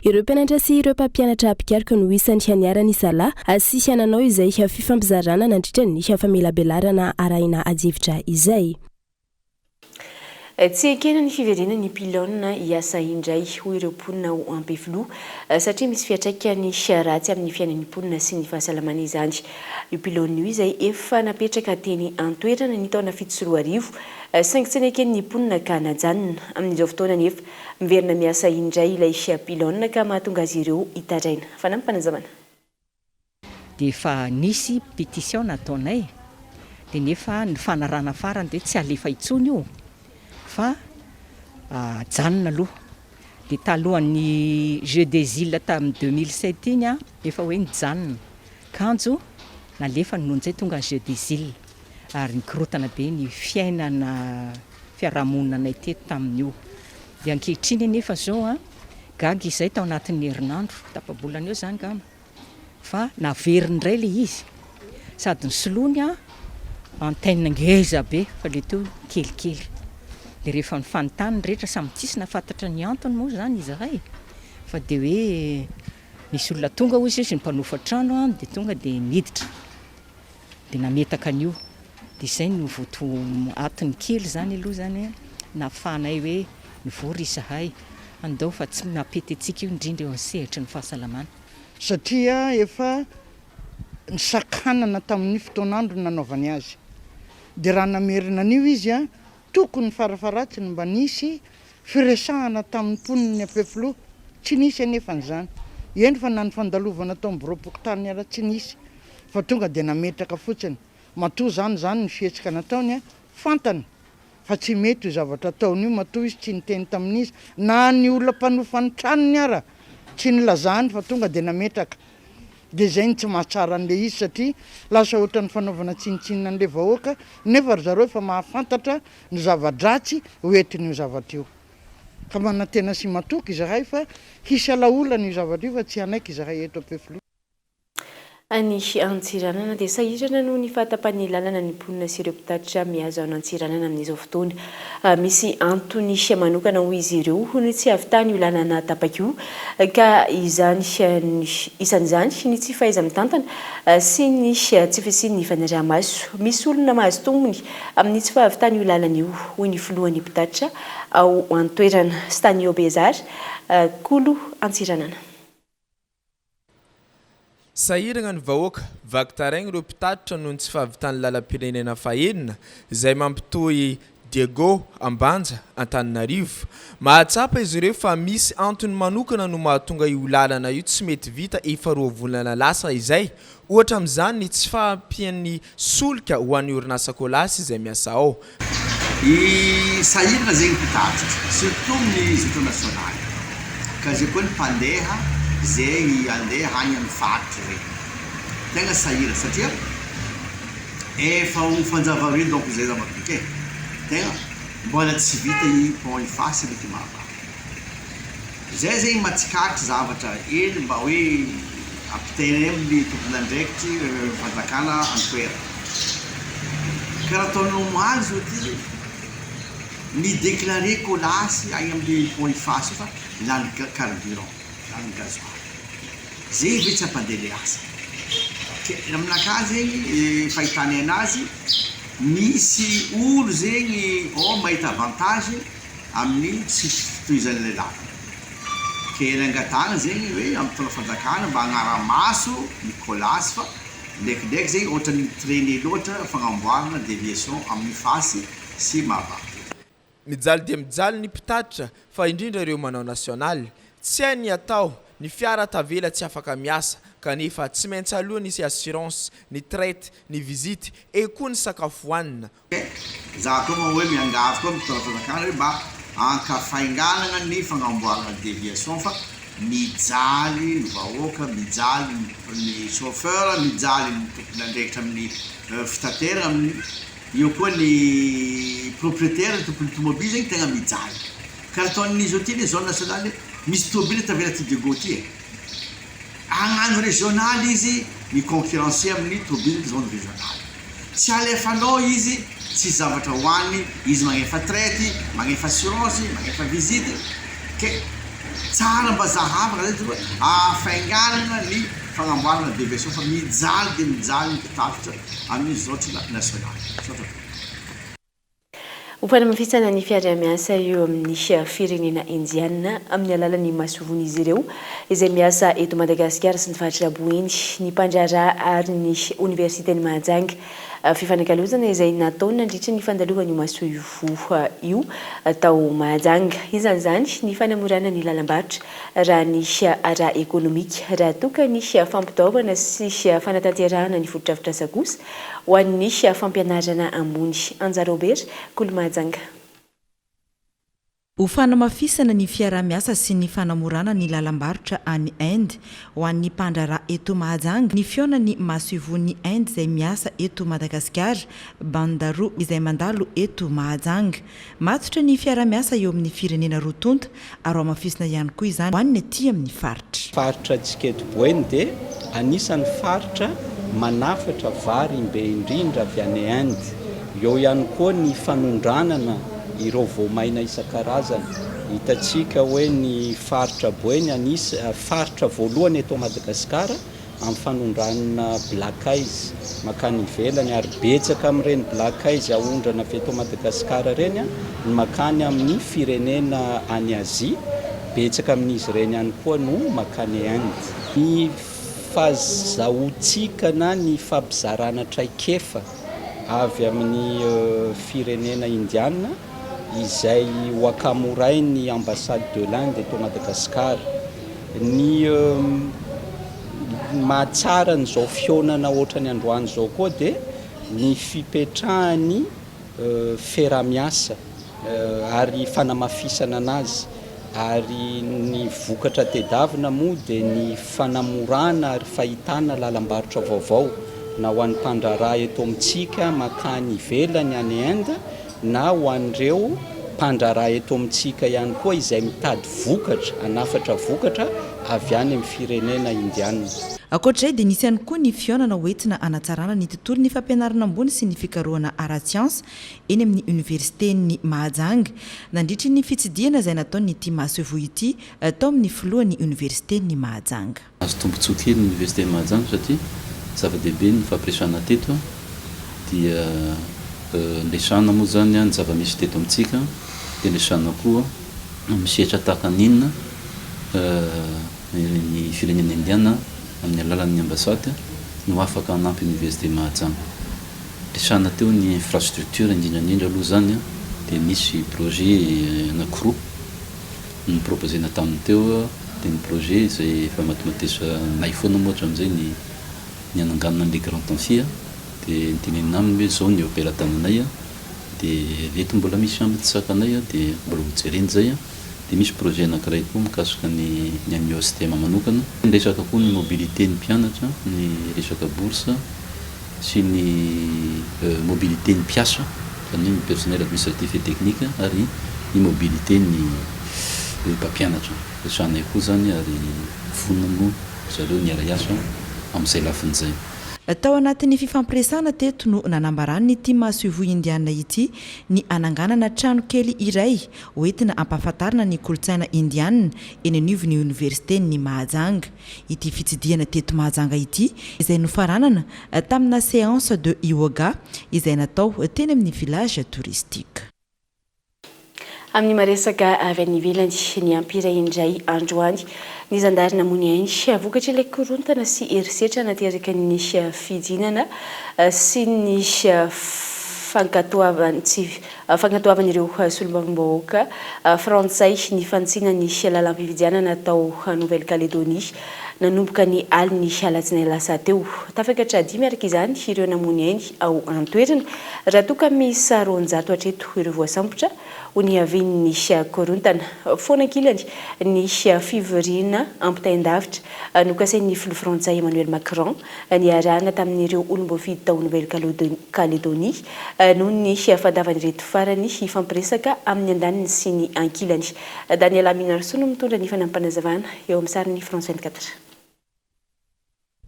Ireo mpianatra sy ireo mpampianatra mpikarika no isan'ny haniarany zalahy sy hiananao izay fifampizarana nandritra ny famelabelarana araina adevitra izay. Tsy ekena ny fiverenany pilona hiasa indray ho ireo mponina ho ampefiloha satria misy fiantraikany ratsy amin'ny fiainan'ny mponina sy ny fahasalamana izany. Io pilona io izay efa napetraka teny antoerana ny taona 2024 saingy tsy ekeny ny mponina ka najanona amin'izao fotoana nefa miverina miasa indray ilay pilona ka mahatonga azy ireo hitaraina. Fa nampanazamana. Dia fa nisy pétition nataonay dia nefa ny fanarana farany dia tsy alefa intsony io. Fa janona aloha dia talohan'ny jeu des îles tamin'ny 2007 iny efa hoe nijanona kanjo nalefa nonjay tonga ny jeu des îles ary nikorotana be ny fiainana fiarahamonina teto tamin'io. Dia ankehitriny nefa zao gaga izay tao anatin'ny herinandro tapabolana eo zany gama fa naveriny indray le izy sady ny solony antenne ngeza be fa le teo kelikely. Dia rehefa ny fanontany rehetra samy tsisy nafantatra ny antony moa zany izy ray fa dia hoe misy olona tonga hozy izy ny mpanofa trano dia tonga dia miditra dia nametaka an'io dia izay no voto atiny kely zany aloha zany nafahanay hoe nivory izahay andao fa tsy napety antsika io indrindra eo amin'ny sehatra ny fahasalamana. Satria efa nisakanana tamin'ny fotoanandro nanaovany azy dia raha namerina an'io izy tokony farafaratsy mba nisy firesahana tamin'ny mponiny ampefiloha tsy nisy anefa n'izany. Eny fa na ny fandalovana tao amboroapoko tany ara tsy nisy fa tonga dia nametraka fotsiny. Matoa zany ny fihetsika nataony fantany fa tsy mety io zavatra ataony io matoa izy tsy niteny tamin'izy na ny olona mpanofa ny tranony ara tsy nilazany fa tonga dia nametraka. Dia izay ny tsy mahatsara an'le izy satria lasa ohatra ny fanaovana tsinitsinina an'le vahoaka nefa ry zareo efa mahafantatra ny zava-dratsy hoentin'io zavatra io. ka manantena sy matoky izy rahay fa hisy alaolana io zavatra io fa tsy anaiky izy rahay eto ampefilo any antsiranana dia sahirana no ny fahatapan'ny lalana ny mponina sy ireo mpitatitra mihazo ao antsiranana amin'izao fotoana misy antony manokana ho izy ireo ny tsy havitany io lalana tapakio ka isan'izany ny tsy fahaiza mitantana sy ny tsy fisian'ny fanariamaso misy olona mahazo tombony amin'ny tsy fahavitany io lalana io hoy ny filohan'ny mpitatitra ao antoerana Stanio Bezary kolo antsiranana. Sahirana ny vahoaka vakitaraigny ireo mpitatitra noho ny tsy fahavitany lalam-pirenena fahenina izay mampitohy Diego Ambanja Antananarivo. Mahatsapa izy ireo fa misy antony manokana no mahatonga io lalana io tsy mety vita efa 2 volana lasa izay, ohatra amin'izany ny tsy fahampian'ny solika ho an'ny orinasa kolasy izay miasa ao. Sahirana zegny mpitatitra surtout ny zito nasionaly ka zay koa ny mpandeha zay andeha hany amin'ny faritra regny tegna sahira satria efa ho fanjava reny donc zay zava-bike tegna mbola tsy vita i pont ifasy ndraiky mava zay zegny matsikatry zavatra ely mba hoe ampitainy amin'ny tompon'andraikitry fanjakana antoerana karaha ataonao maly zao ty ny déclaré kolasy agny amin'ny pont ifasy fa lany carburant lany gasoil zay ve tsy ampandele asa aminaka zegny fahitany anazy misy olo zegny mahita avantage amin'ny tsy fitohizan'ilay lalana kely angatana zegny hoe amin'ny fotoana fanjakana mba agnara-maso ny kolasy fa ndraikindraiky zegny ohatra ny traîner loatra fagnamboarana déviation amin'ny fasy sy mava. Mijaly dia mijaly ny mpitatitra fa indrindra ireo manao nasionaly tsy hainy atao ny fiara tavela tsy afaka miasa kanefa tsy maintsy aloha nisy assurance ny traite ny visite e koa ny sakafo hohanina. Za koa hoe miangavy koa mitondra fanjakana hoe mba ankafainganana ny fagnamboarana déviation fa mijaly ny vahoaka mijaly ny chauffeur mijaly ny tompon'andraikitra amin'ny fitaterana amin'ny io koa ny propriétaire ny tompony tomobile zegny tegna mijaly karaha ataon'izy io ty ny zone nationale misy tomobile tavela ty Diego ty agnano régional izy miconcurrencer amin'ny tomobile zone régionale tsy alefanao izy tsy zavatra hoany izy magnefa traite magnefa assurance magnefa visite ke tsara mba zahavana zay afainganana ny fagnamboarana déviation fa mijaly dia mijaly ny mpitatitra amin'ny zotry nationale. Ufanamafisana ny fiara-miasa eo amin'ny firenena indiana amin'ny alalan'ny masovon'izy ireo izay miasa eto Madagasikara sy ny faritra Boeny ny mpandrara ary ny Universitény Mahajanga fifanankalozana izay nataony nandritra ny fandalovany masovo io tao Mahajanga izany ny fanamorana ny lalam-barotra raha ny ara ekonomika raha toka ny fampitaovana sy fanatanterahana ny fotodrafitrasa kosa ho an'ny fampianarana ambony Anja Robert kolo Mahajanga. Ho fanamafisana ny fiara-miasa sy ny fanamorana ny lalam-barotra any Inde ho an'ny mpandrara eto Mahajanga ny fiona-ny masoivon'ny Inde izay miasa eto Madagasikara bandaro izay mandalo eto Mahajanga matotra ny fiara-miasa eo amin'ny firenena rotonta ary ho amafisina ihany koa izany ho an'ny aty amin'ny faritra antsika eto Boeny dia anisan'ny faritra manafatra vary be indrindra avy any Inde eo ihany koa ny fanondranana ireo voamaina isan-karazany hitatsika hoe ny faritra Boeny anisy faritra voalohany eto Madagasikara amin'ny fanondranana black eyes makany ivelany ary betsaka amin'ireny black eyes ahondrana avy eto Madagasikara reny ny makany amin'ny firenena any Azia betsaka amin'izy ireny ihany koa no makany Inde. Ny fahazahotsika na ny fampizarana traikefa avy amin'ny firenena indiana izay ho akamorainy ambassade de l'Inde eto Madagasikara ny mahatsara n'izao fionana ohatrany androany zao koa dia ny fipetrahany fiara-miasa ary fanamafisana anazy ary ny vokatra tedavina moa dia ny fanamorana ary fahitana lalam-barotra vaovao na ho an'ny mpandrara eto amintsika makany ivelany any Inde na ho an'ireo mpandraraha eto amintsika ihany koa izay mitady vokatra anafatra vokatra avy any amin'ny firenena indianina. Ankoatr'izay dia nisy ihany koa ny fionana hoentina anatsarana ny tontolo ny fampianarana ambony sy ny fikarohana ara-siansa eny amin'ny université ny Mahajanga nandritry ny fitsidiana izay nataony ity Masevo ity tao amin'ny filohan'ny université ny Mahajanga. Azo tombontsoa kely ny université ny Mahajanga satria zava-dehibe ny fampiresahana teto dia lesana moa zany ny zava-misy teto amintsika dia lesana koa misehatra tahaka ninona ny firenena indiana amin'ny alalan'ny ambasady no afaka hanampy université Mahajanga. Lesana teo ny infrastructure indrindrandrindra aloha zany dia misy projet anankiroa ny proposena taminy teo dia ny projet izay efa matomatesa nay foana moatra amin'izay ny ananganana an'ilay grand amphia dia nytenenina aminy hoe zao ny opéra tananay dia reto mbola misy ambitssakanay dia mbola hojereny zay dia misy projet anankiray koa mikasika ny université manokana. Ny resaka koa ny mobilité ny mpianatra, ny resaka bourse sy ny mobilité ny mpiasa zany ny personnel administratif et technique ary ny mobilité ny mpampianatra resanay koa zany ary vonona zareo ny ara-asa amin'izay lafin'izay. Tao anatin'ny fifampiresana teto no nanambarany ity Masevo indiana ity ny ananganana trano kely iray hoentina ampahafantarana ny kolotsaina indiana eny anivon'ny université ny Mahajanga. Ity fitsidiana teto Mahajanga ity izay nofaranana tamina séance de yoga izay natao teny amin'ny village touristique. Amin'ny maresaka avy any ivelany ny ampira indray androany ny zandarina mony ainy vokatra ilay korontana sy herisetra nateraka ny fidinana sy ny fankatoavan'ireo solombavambahoaka frantsay ny fantsina ny lalam-pividianana natao Nouvelle-Calédonie nanomboka ny aliny alatsinainy lasa teo. Tafakatra 10 miaraka izany ireo namony ainy ao antoerana raha toka misy 200 hatreto ireo voasambotra ho ny avin'ny korontana. Foanankilany ny fivoriana ampitaindavitra nokasain'ny filoha frantsay Emmanuel Macron ny arahana tamin'ireo olomboafidy tao Nouvelle-Calédonie noho ny fandavan'ireto farany ifampiresaka amin'ny andaniny sy ny ankilany. Daniel Aminarsou mitondra ny fanampanazavana eo amin'ny sariny France 24.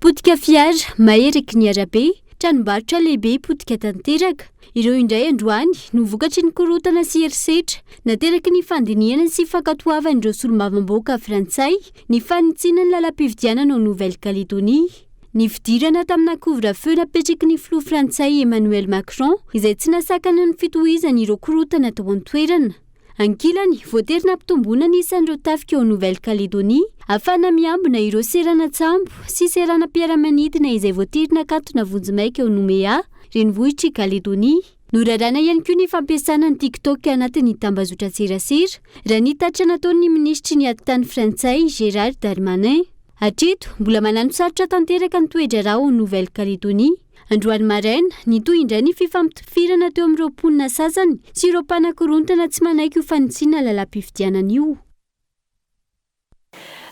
Potika fiara maheriky ny arabe tranombarotra lehibe potika tanteraka ireo indray androany no vokatry ny korontana sy herisetra nateraky ny fandiniana sy fankatoavan'ireo solombavambahoaka frantsay ny fanitsinany lalam-pividianana ao Nouvelle-Calédonie. Ny fidirana tamina couvre-feu napetraky ny filoha frantsay Emmanuel Macron izay tsy nasakana ny fitohizany ireo korontana tao an-toerana. Ankilany voaterina ampitomboana ny isan'ireo tafika ao Nouvelle-Calédonie afana miambina ireo serana tsambo sy serana mpiara-manidina izay voaterina akatona vonjimaika ao Nouméa renivohitry Calédonie. Norarana ihany koa ny fampiasana ny TikTok anatin'ny tambazotra serasera raha ny tatra nataon'ny ministry ny adin-tany frantsay Gérald Darmanin. Hatreto mbola manano sarotra tanteraka ny toetra rà ao Nouvelle-Calédonie. Androany maraina nitoy indray ny fifampitifirana teo amin'ireo mponina sasany sy ireo mpanankorontana tsy manaiky ho fanitsiana lalam-pividianana io.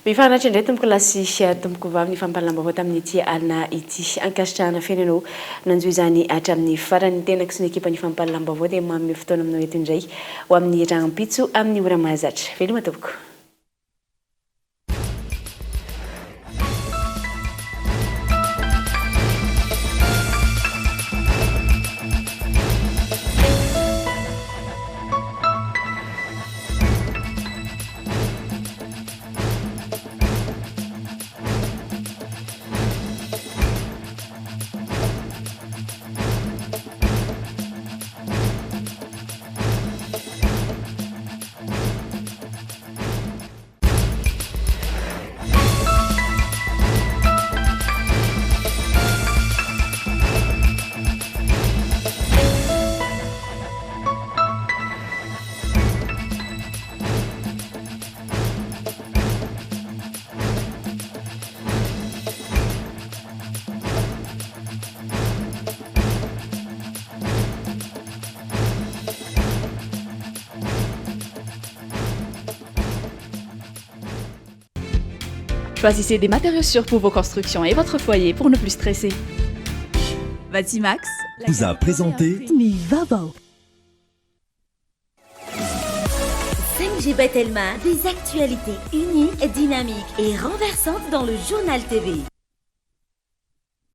Mifanatra indray tomboko lasy tomboko vavy ny fampalalambavao tamin'ity alina ity ankasitrahana fiainanao nanjo izany hatramin'ny farany tenako sy ny ekipa ny fampalalambavao dia mamy fotoana aminao eto indray ho amin'ny rahampitso amin'ny ora mahazatra. Veloma tomboko. Choisissez des matériaux sûrs pour vos constructions et votre foyer pour ne plus stresser. Batimax vous a présenté Mivabo. PDG Bethelma, des actualités uniques, dynamiques et renversantes dans le journal TV.